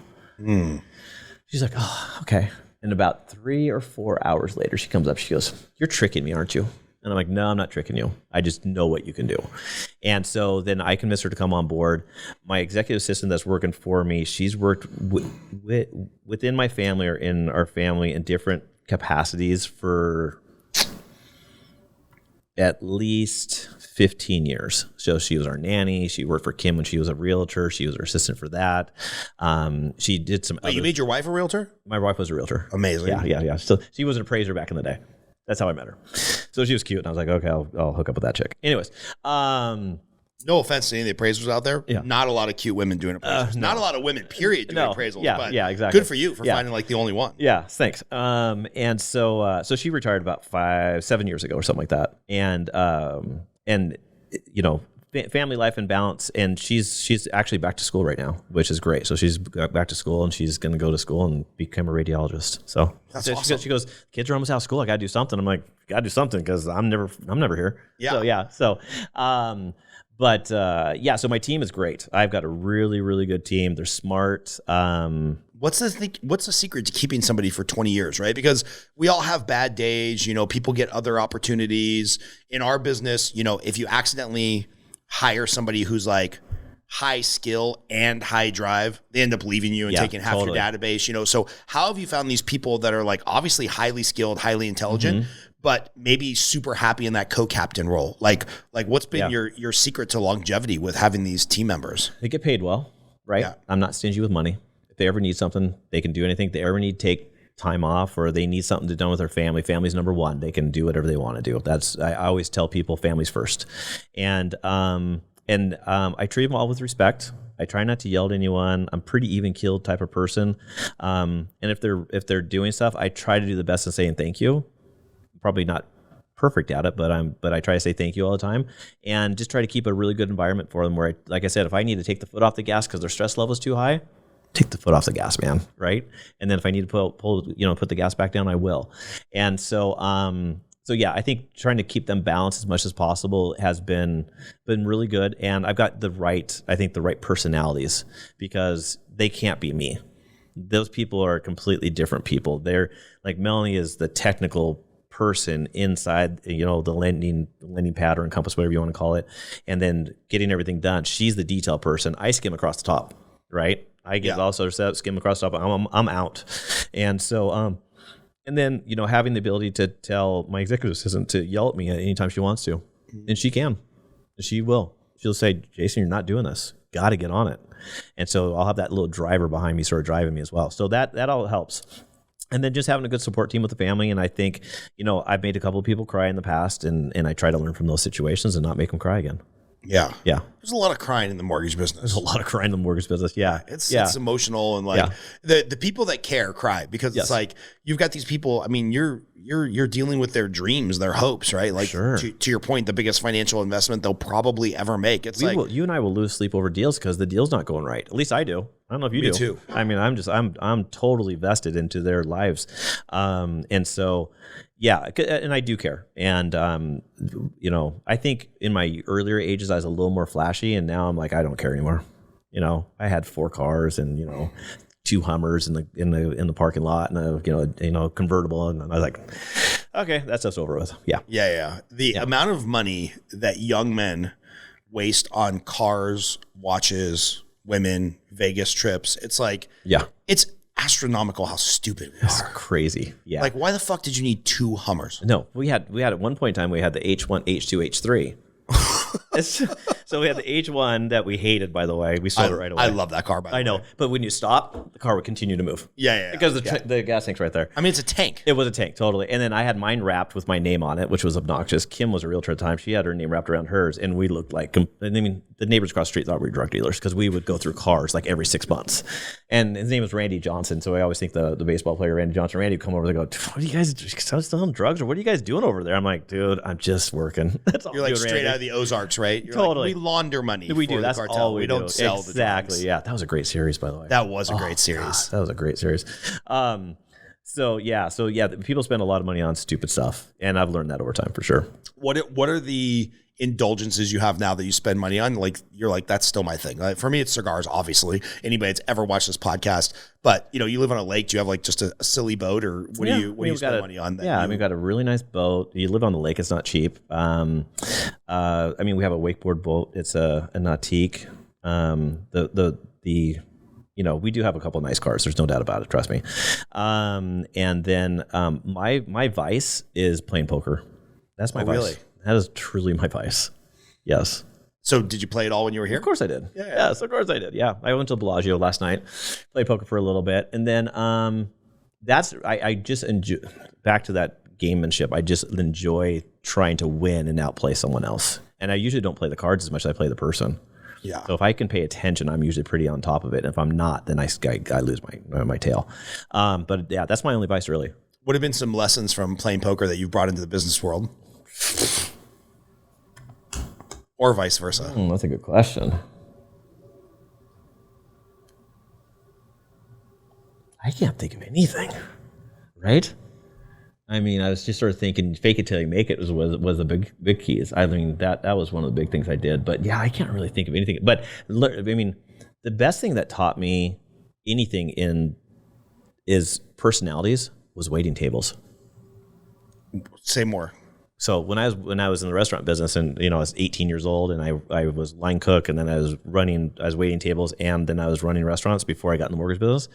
She's like, oh, okay. And about 3 or 4 hours later, she comes up. She goes, you're tricking me, aren't you? And I'm like, no, I'm not tricking you. I just know what you can do. And so then I convinced her to come on board. My executive assistant that's working for me, she's worked within my family or in our family in different capacities for at least 15 years. So she was our nanny. She worked for Kim when she was a realtor. She was her assistant for that. She did some... Wait, you made your wife a realtor? My wife was a realtor. Amazing. Yeah. So she was an appraiser back in the day. That's how I met her. So she was cute, and I was like, okay, I'll hook up with that chick. Anyways. No offense to any of the appraisers out there. Yeah. Not a lot of cute women doing appraisals. Not a lot of women, period, doing appraisals. Yeah, exactly. Good for you for finding like the only one. Yeah, thanks. And so she retired about 7 years ago or something like that. And family life and balance, and she's actually back to school right now, which is great. So she's back to school, and she's going to go to school and become a radiologist. So that's awesome. She goes, kids are almost out of school. I got to do something. I'm like, got to do something because I'm never here. Yeah. So so my team is great. I've got a really, really good team. They're smart. What's the secret to keeping somebody for 20 years, right? Because we all have bad days, people get other opportunities in our business. If you accidentally hire somebody who's like high skill and high drive, they end up leaving you and taking half your database, so how have you found these people that are like obviously highly skilled, highly intelligent, but maybe super happy in that co-captain role? Like what's been your secret to longevity with having these team members? They get paid well, right? Yeah. I'm not stingy with money. If they ever need something, they can do anything. If they ever need to take time off or they need something to done with their family, family's number one. They can do whatever they want to do. I always tell people families first. And I treat them all with respect. I try not to yell at anyone. I'm pretty even-keeled type of person. And if they're doing stuff, I try to do the best in saying thank you. Probably not perfect at it, but I try to say thank you all the time and just try to keep a really good environment for them where, like I said, if I need to take the foot off the gas because their stress level is too high, take the foot off the gas, man, right? And then if I need to put the gas back down, I will. And so I think trying to keep them balanced as much as possible has been really good. And I've got the right personalities because they can't be me. Those people are completely different people. They're like Melanie is the technical person inside, the lending pattern, compass, whatever you want to call it, and then getting everything done. She's the detail person. I skim across the top, right? I get all sorts of skim across the top. I'm out, and so and then having the ability to tell my executive assistant to yell at me at any time she wants to, and she can, she will. She'll say, "Jason, you're not doing this. Got to get on it." And so I'll have that little driver behind me, sort of driving me as well. So that all helps. And then just having a good support team with the family. And I think, I've made a couple of people cry in the past, and I try to learn from those situations and not make them cry again. Yeah. Yeah. There's a lot of crying in the mortgage business. There's a lot of crying in the mortgage business. Yeah. It's emotional, and the people that care cry because it's like you've got these people. I mean, you're dealing with their dreams, their hopes, right? Like to your point, the biggest financial investment they'll probably ever make. It's you and I will lose sleep over deals because the deal's not going right. At least I do. I don't know if you do. Me too. I mean, I'm totally vested into their lives. And so, yeah, and I do care. And, I think in my earlier ages, I was a little more flashy, and now I'm like, I don't care anymore. I had 4 cars and, 2 Hummers in the parking lot and a convertible. And I was like, okay, that stuff's over with. Yeah. Yeah. The amount of money that young men waste on cars, watches, women, Vegas trips, it's like, it's astronomical how stupid we are. It's crazy. Yeah. Like, why the fuck did you need 2 Hummers? No, we had at one point in time, we had the H1, H2, H3. So we had the H1 that we hated, by the way. We sold it right away. I love that car, by the way. I know. But when you stop, the car would continue to move. Yeah. Because the gas tank's right there. I mean, it's a tank. It was a tank, totally. And then I had mine wrapped with my name on it, which was obnoxious. Kim was a realtor at the time. She had her name wrapped around hers. And we looked like, the neighbors across the street thought we were drug dealers because we would go through cars like every 6 months. And his name was Randy Johnson. So I always think the baseball player, Randy Johnson. Randy would come over and go, what are you guys still on drugs? Or what are you guys doing over there? I'm like, dude, I'm just working. That's all. You're like straight out of the Ozarks, right? You're totally. Like, we launder money. We do. That's cartel. all we don't sell exactly. the drugs. Yeah. That was a great series, by the way. That was a great series. God, that was a great series. So people spend a lot of money on stupid stuff, and I've learned that over time for sure. What are the indulgences you have now that you spend money on? Like, you're like, that's still my thing. Like, for me, it's cigars, obviously. Anybody that's ever watched this podcast, but you live on a lake. Do you have like just a silly boat, or what do you spend money on? We've got a really nice boat. You live on the lake. It's not cheap. We have a wakeboard boat. It's a Nautique. We do have a couple of nice cars. There's no doubt about it. Trust me. And then my vice is playing poker. That's my vice. Really? That is truly my vice. Yes. So did you play it all when you were here? Of course I did. Yeah. Yes, of course I did. Yeah. I went to Bellagio last night, played poker for a little bit. And then I just enjoy, back to that gamemanship, I just enjoy trying to win and outplay someone else. And I usually don't play the cards as much as I play the person. Yeah. So if I can pay attention, I'm usually pretty on top of it. And if I'm not, then I lose my tail. But yeah, that's my only vice really. What have been some lessons from playing poker that you've brought into the business world? or vice versa? That's a good question. I can't think of anything, right? I mean, I was just sort of thinking, fake it till you make it was a big keys. I mean, that was one of the big things I did. But yeah, I can't really think of anything. But I mean, the best thing that taught me anything is personalities was waiting tables. Say more. So when I was in the restaurant business, and I was 18 years old, and I was line cook, and then I was waiting tables, and then I was running restaurants before I got in the mortgage business.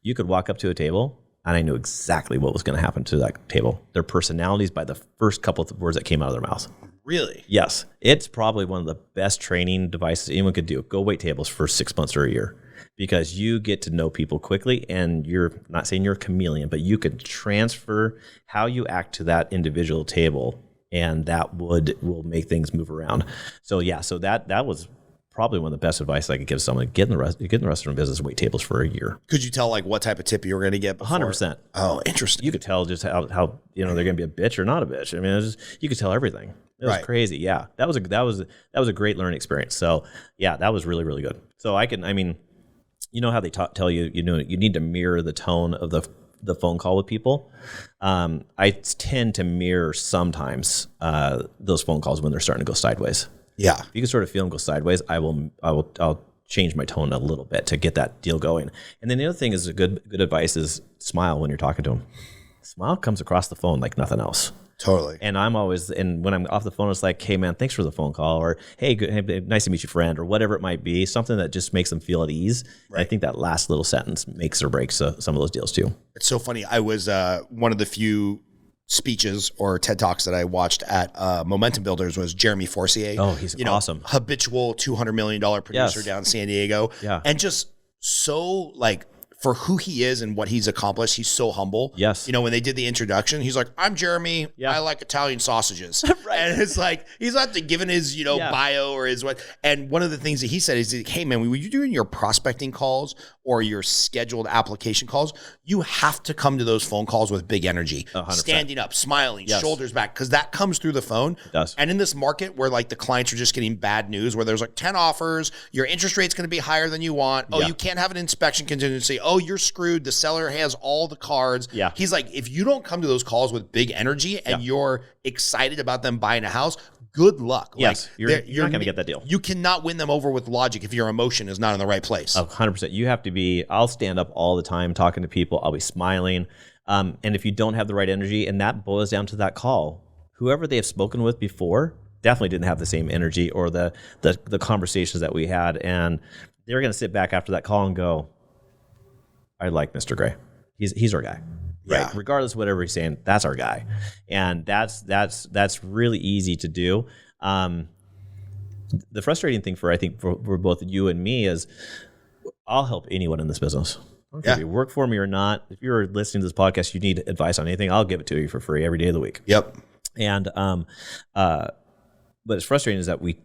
You could walk up to a table, and I knew exactly what was going to happen to that table. Their personalities by the first couple of words that came out of their mouth. Really? Yes. It's probably one of the best training devices anyone could do. Go wait tables for 6 months or a year, because you get to know people quickly, and you're not saying you're a chameleon, but you can transfer how you act to that individual table, and that will make things move around. So yeah, so that was probably one of the best advice I could give someone. Get in the restaurant business, wait tables for a year. Could you tell like what type of tip you were going to get before? 100%. Oh, interesting. You could tell just how they're going to be a bitch or not a bitch. I mean, you could tell everything. It was crazy. Yeah, that was a great learning experience. So yeah, that was really, really good. So you know how they tell you, you need to mirror the tone of the phone call with people. I tend to mirror sometimes those phone calls when they're starting to go sideways. Yeah. If you can sort of feel them go sideways, I'll change my tone a little bit to get that deal going. And then the other thing is good advice is smile when you're talking to them. Smile comes across the phone like nothing else. Totally. And when I'm off the phone, it's like, hey man, thanks for the phone call, or hey, good, hey, nice to meet you, friend, or whatever it might be. Something that just makes them feel at ease. Right. I think that last little sentence makes or breaks some of those deals too. It's so funny. I was one of the few speeches or TED Talks that I watched at Momentum Builders was Jeremy Forcier. Oh, he's awesome. Habitual $200 million producer down in San Diego. Yeah. And just so like, for who he is and what he's accomplished, he's so humble. Yes. When they did the introduction, he's like, I'm Jeremy. Yeah. I like Italian sausages. Right. And it's like, he's not giving his, bio or his what. And one of the things that he said is, hey, man, when you're doing your prospecting calls or your scheduled application calls, you have to come to those phone calls with big energy. 100%. Standing up, smiling, shoulders back, because that comes through the phone. It does. And in this market where like the clients are just getting bad news, where there's like 10 offers, your interest rate's going to be higher than you want. Oh, you can't have an inspection contingency. Oh, you're screwed. The seller has all the cards. Yeah. He's like, if you don't come to those calls with big energy and you're excited about them buying a house, good luck. Yes, you're not going to get that deal. You cannot win them over with logic if your emotion is not in the right place. 100%. You have to be, I'll stand up all the time talking to people. I'll be smiling. And if you don't have the right energy, and that boils down to that call, whoever they have spoken with before definitely didn't have the same energy or the conversations that we had. And they're going to sit back after that call and go, I like Mr. Gray. He's our guy. Right. Yeah. Regardless of whatever he's saying, that's our guy. And that's really easy to do. The frustrating thing for both you and me is I'll help anyone in this business. If you work for me or not, if you're listening to this podcast, you need advice on anything, I'll give it to you for free every day of the week. Yep. And but it's frustrating is that we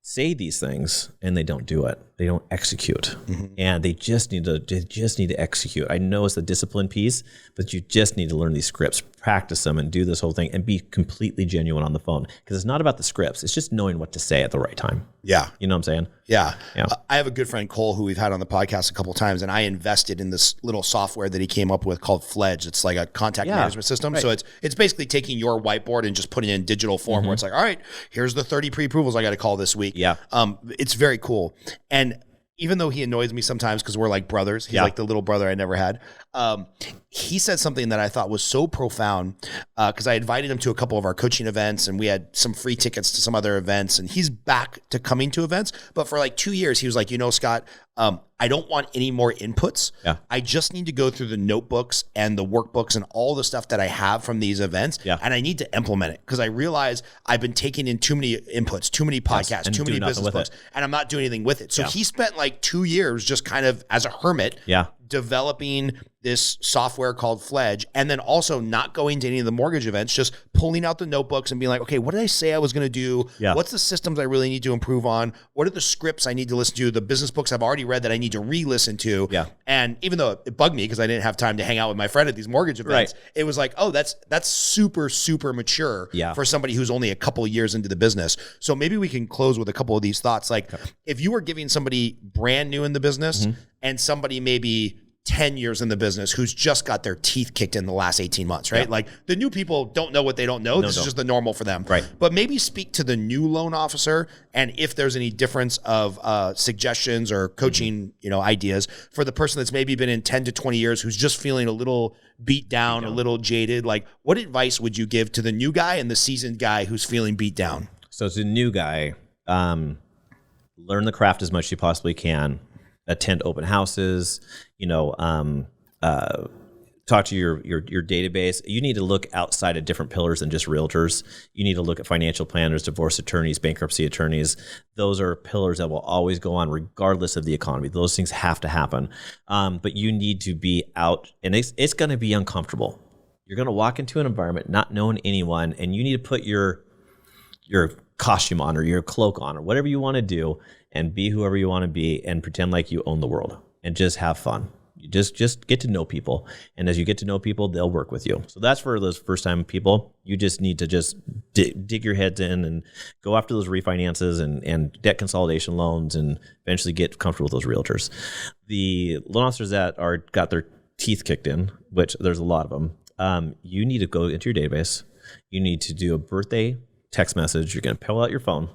say these things and they don't do it. They don't execute. Mm-hmm. And they just need to execute. I know it's the discipline piece, but you just need to learn these scripts, practice them, and do this whole thing and be completely genuine on the phone. Because it's not about the scripts. It's just knowing what to say at the right time. Yeah. You know what I'm saying? Yeah. I have a good friend, Cole, who we've had on the podcast a couple of times, and I invested in this little software that he came up with called Fledge. It's like a contact management system. Right. So it's basically taking your whiteboard and just putting it in digital form where it's like, all right, here's the 30 pre-approvals I got to call this week. Yeah. It's very cool. And even though he annoys me sometimes because we're like brothers, he's like the little brother I never had. He said something that I thought was so profound because I invited him to a couple of our coaching events and we had some free tickets to some other events, and he's back to coming to events. But for like 2 years, he was like, Scott, I don't want any more inputs. Yeah. I just need to go through the notebooks and the workbooks and all the stuff that I have from these events. Yeah. And I need to implement it because I realize I've been taking in too many inputs, too many podcasts, too many business books, and I'm not doing anything with it. So he spent like 2 years just kind of as a hermit developing this software called Fledge, and then also not going to any of the mortgage events, just pulling out the notebooks and being like, okay, what did I say I was going to do? Yeah. What's the systems I really need to improve on? What are the scripts I need to listen to? The business books I've already read that I need to re-listen to. Yeah. And even though it bugged me because I didn't have time to hang out with my friend at these mortgage events, it was like, oh, that's super, super mature for somebody who's only a couple of years into the business. So maybe we can close with a couple of these thoughts. Like if you were giving somebody brand new in the business and somebody maybe 10 years in the business who's just got their teeth kicked in the last 18 months, right? Like the new people don't know what they don't know. This is just the normal for them. Right. But maybe speak to the new loan officer and if there's any difference of suggestions or coaching, ideas for the person that's maybe been in 10 to 20 years who's just feeling a little beat down, a little jaded. Like what advice would you give to the new guy and the seasoned guy who's feeling beat down? So as a new guy, learn the craft as much as you possibly can. Attend open houses, talk to your database. You need to look outside of different pillars than just realtors. You need to look at financial planners, divorce attorneys, bankruptcy attorneys. Those are pillars that will always go on regardless of the economy. Those things have to happen. But you need to be out, and it's going to be uncomfortable. You're going to walk into an environment not knowing anyone, and you need to put your costume on or your cloak on or whatever you want to do and be whoever you want to be and pretend like you own the world and just have fun. You just get to know people. And as you get to know people, they'll work with you. So that's for those first time people. You just need to just dig your heads in and go after those refinances and debt consolidation loans and eventually get comfortable with those realtors. The loan officers that got their teeth kicked in, which there's a lot of them, you need to go into your database. You need to do a birthday text message. You're going to pull out your phone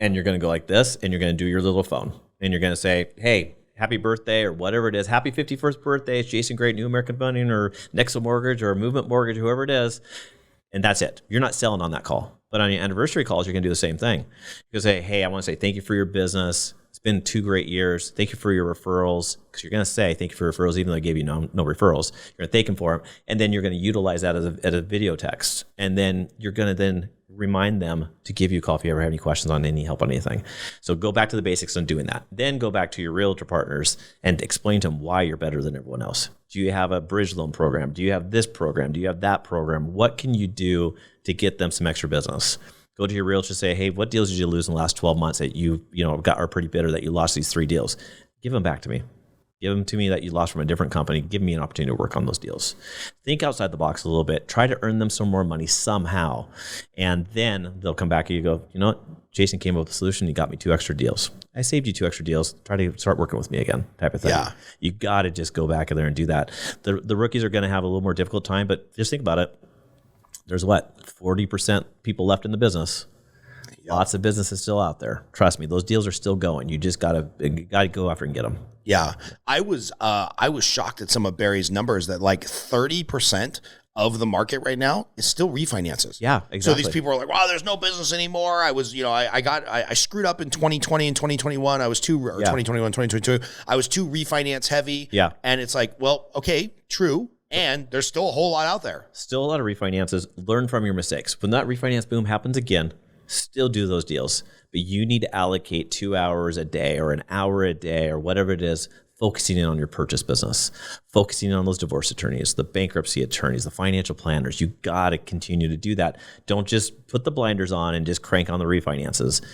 and you're going to go like this and you're going to do your little phone and you're going to say, hey, happy birthday or whatever it is. Happy 51st birthday. It's JSGray, New American Funding or Nexo Mortgage or Movement Mortgage, whoever it is. And that's it. You're not selling on that call. But on your anniversary calls, you're going to do the same thing. You say, hey, I want to say thank you for your business. It's been 2 great years. Thank you for your referrals. Because you're going to say thank you for referrals, even though I gave you no referrals. You're going to thank them for them. And then you're going to utilize that as a video text. And then you're going to then remind them to give you a call if you ever have any questions on any help on anything. So go back to the basics on doing that. Then go back to your realtor partners and explain to them why you're better than everyone else. Do you have a bridge loan program? Do you have this program? Do you have that program? What can you do to get them some extra business? Go to your realtor and say, hey, what deals did you lose in the last 12 months that you are pretty bitter that you lost these 3 deals? Give them back to me. Give them to me that you lost from a different company. Give me an opportunity to work on those deals. Think outside the box a little bit. Try to earn them some more money somehow. And then they'll come back and you go, you know what? Jason came up with a solution. He got me 2 extra deals. I saved you 2 extra deals. Try to start working with me again, type of thing. Yeah. You got to just go back in there and do that. The rookies are going to have a little more difficult time, but just think about it. There's 40% people left in the business. Yep. Lots of businesses still out there. Trust me, those deals are still going. You just gotta go after and get them. Yeah, I was shocked at some of Barry's numbers that 30% of the market right now is still refinances. Yeah, exactly. So these people are like, "Wow, there's no business anymore." I was, I screwed up in 2020 and 2021. I was 2021, 2022. I was too refinance heavy. Yeah, and it's like, well, okay, true. And there's still a whole lot out there. Still a lot of refinances. Learn from your mistakes. When that refinance boom happens again, still do those deals. But you need to allocate 2 hours a day or an hour a day or whatever it is, focusing in on your purchase business, focusing on those divorce attorneys, the bankruptcy attorneys, the financial planners. You got to continue to do that. Don't just put the blinders on and just crank on the refinances.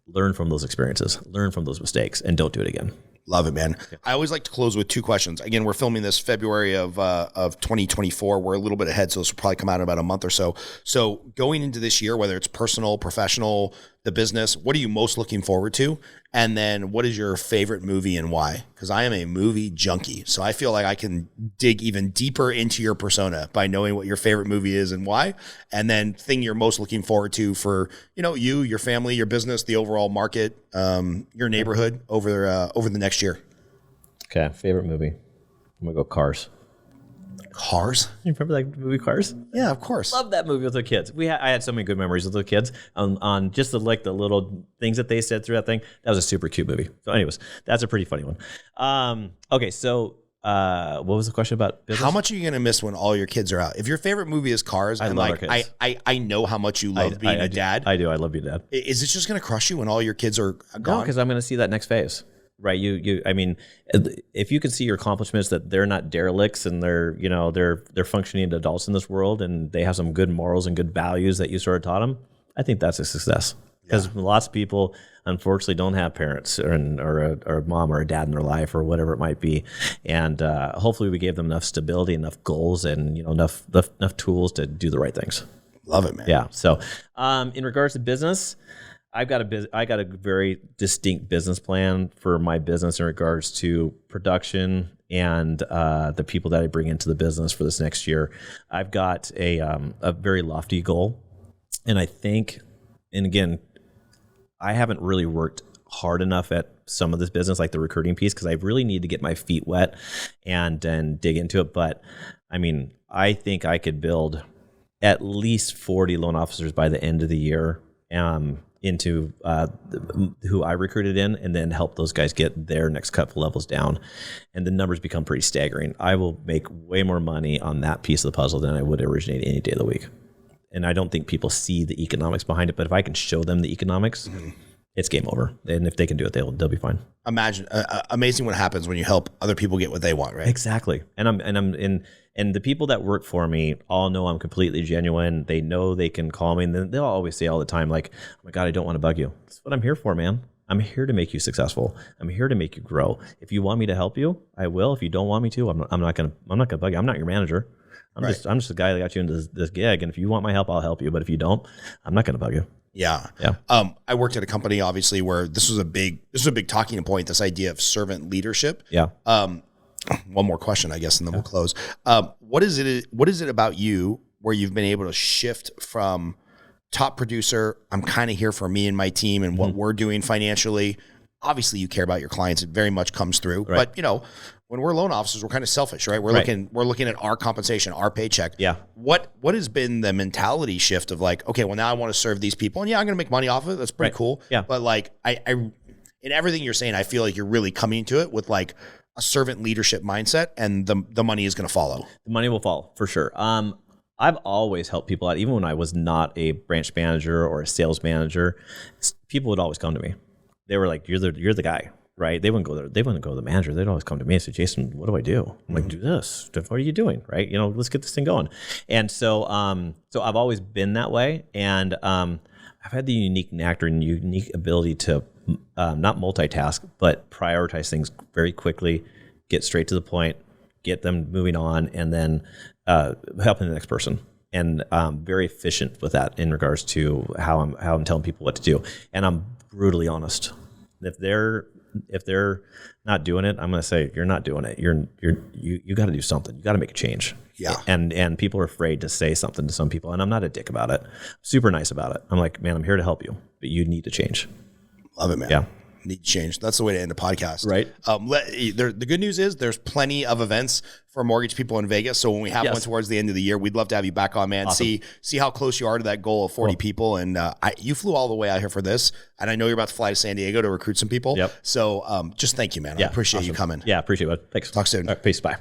Learn from those experiences, learn from those mistakes, and don't do it again. Love it, man. Yeah. I always like to close with 2 questions. Again, we're filming this February of 2024. We're a little bit ahead, so this will probably come out in about a month or so. So going into this year, whether it's personal, professional, the business, what are you most looking forward to? And then what is your favorite movie and why? Because I am a movie junkie. So I feel like I can dig even deeper into your persona by knowing what your favorite movie is and why. And then thing you're most looking forward to for, you, your family, your business, the overall market, your neighborhood over the next year. Okay, favorite movie. I'm going to go Cars. Cars? You remember that movie Cars? Yeah, of course. Love that movie with the kids. I had so many good memories with the kids on just the little things that they said through that thing. That was a super cute movie. So anyways, that's a pretty funny one. Okay, so what was the question about business? How much are you going to miss when all your kids are out? If your favorite movie is Cars, I know how much you love being a dad. I do. I love being a dad. Is it just going to crush you when all your kids are gone? No, because I'm going to see that next phase. right? I mean, if you can see your accomplishments that they're not derelicts and they're functioning adults in this world and they have some good morals and good values that you sort of taught them, I think that's a success. Because lots of people, unfortunately, don't have parents or a mom or a dad in their life or whatever it might be, and hopefully we gave them enough stability, enough goals, and enough tools to do the right things. Love it, man. Yeah. So, in regards to business, I got a very distinct business plan for my business in regards to production and the people that I bring into the business for this next year. I've got a very lofty goal, and I think, and again, I haven't really worked hard enough at some of this business, like the recruiting piece, because I really need to get my feet wet and dig into it. But I mean, I think I could build at least 40 loan officers by the end of the year into who I recruited in, and then help those guys get their next couple levels down. And the numbers become pretty staggering. I will make way more money on that piece of the puzzle than I would originate any day of the week. And I don't think people see the economics behind it, but if I can show them the economics, it's game over. And if they can do it, they'll be fine. Imagine amazing what happens when you help other people get what they want, right? Exactly. And the people that work for me all know I'm completely genuine. They know they can call me, and then they'll always say all the time, like, "Oh my God, I don't want to bug you." That's what I'm here for, man. I'm here to make you successful. I'm here to make you grow. If you want me to help you, I will. If you don't want me to, I'm not gonna bug you. I'm not your manager. I'm just the guy that got you into this gig, and if you want my help, I'll help you. But if you don't, I'm not going to bug you. Yeah. I worked at a company, obviously, where this was a big talking point. This idea of servant leadership. Yeah. One more question, I guess, and then we'll close. What is it about you where you've been able to shift from top producer? I'm kind of here for me and my team and what we're doing financially. Obviously, you care about your clients. It very much comes through. Right. But when we're loan officers, we're kind of selfish, right? We're looking at our compensation, our paycheck. Yeah. What has been the mentality shift of like, okay, well now I want to serve these people, and I'm going to make money off of it. That's pretty cool. Yeah. But like, I in everything you're saying, I feel like you're really coming to it with like a servant leadership mindset, and the money is going to follow. The money will follow for sure. I've always helped people out, even when I was not a branch manager or a sales manager. People would always come to me. They were like, "You're the guy." Right? They wouldn't go there. They wouldn't go to the manager. They'd always come to me and say, "Jason, what do I do?" I'm like, "Do this. What are you doing?" Right? Let's get this thing going. And so I've always been that way. And I've had the unique knack or unique ability to not multitask, but prioritize things very quickly, get straight to the point, get them moving on, and then helping the next person. And very efficient with that in regards to how I'm telling people what to do. And I'm brutally honest. If they're not doing it, I'm going to say, "You're not doing it. You got to do something. You got to make a change." Yeah. And people are afraid to say something to some people, and I'm not a dick about it. I'm super nice about it. I'm like, "Man, I'm here to help you, but you need to change." Love it, man. Yeah. Need to change. That's the way to end a podcast. Right. The good news is there's plenty of events for mortgage people in Vegas. So when we have one towards the end of the year, we'd love to have you back on, man. Awesome. See how close you are to that goal of 40 people. And you flew all the way out here for this. And I know you're about to fly to San Diego to recruit some people. Yep. So just thank you, man. I appreciate you coming. Yeah, appreciate it. Thanks. Talk soon. All right, peace. Bye.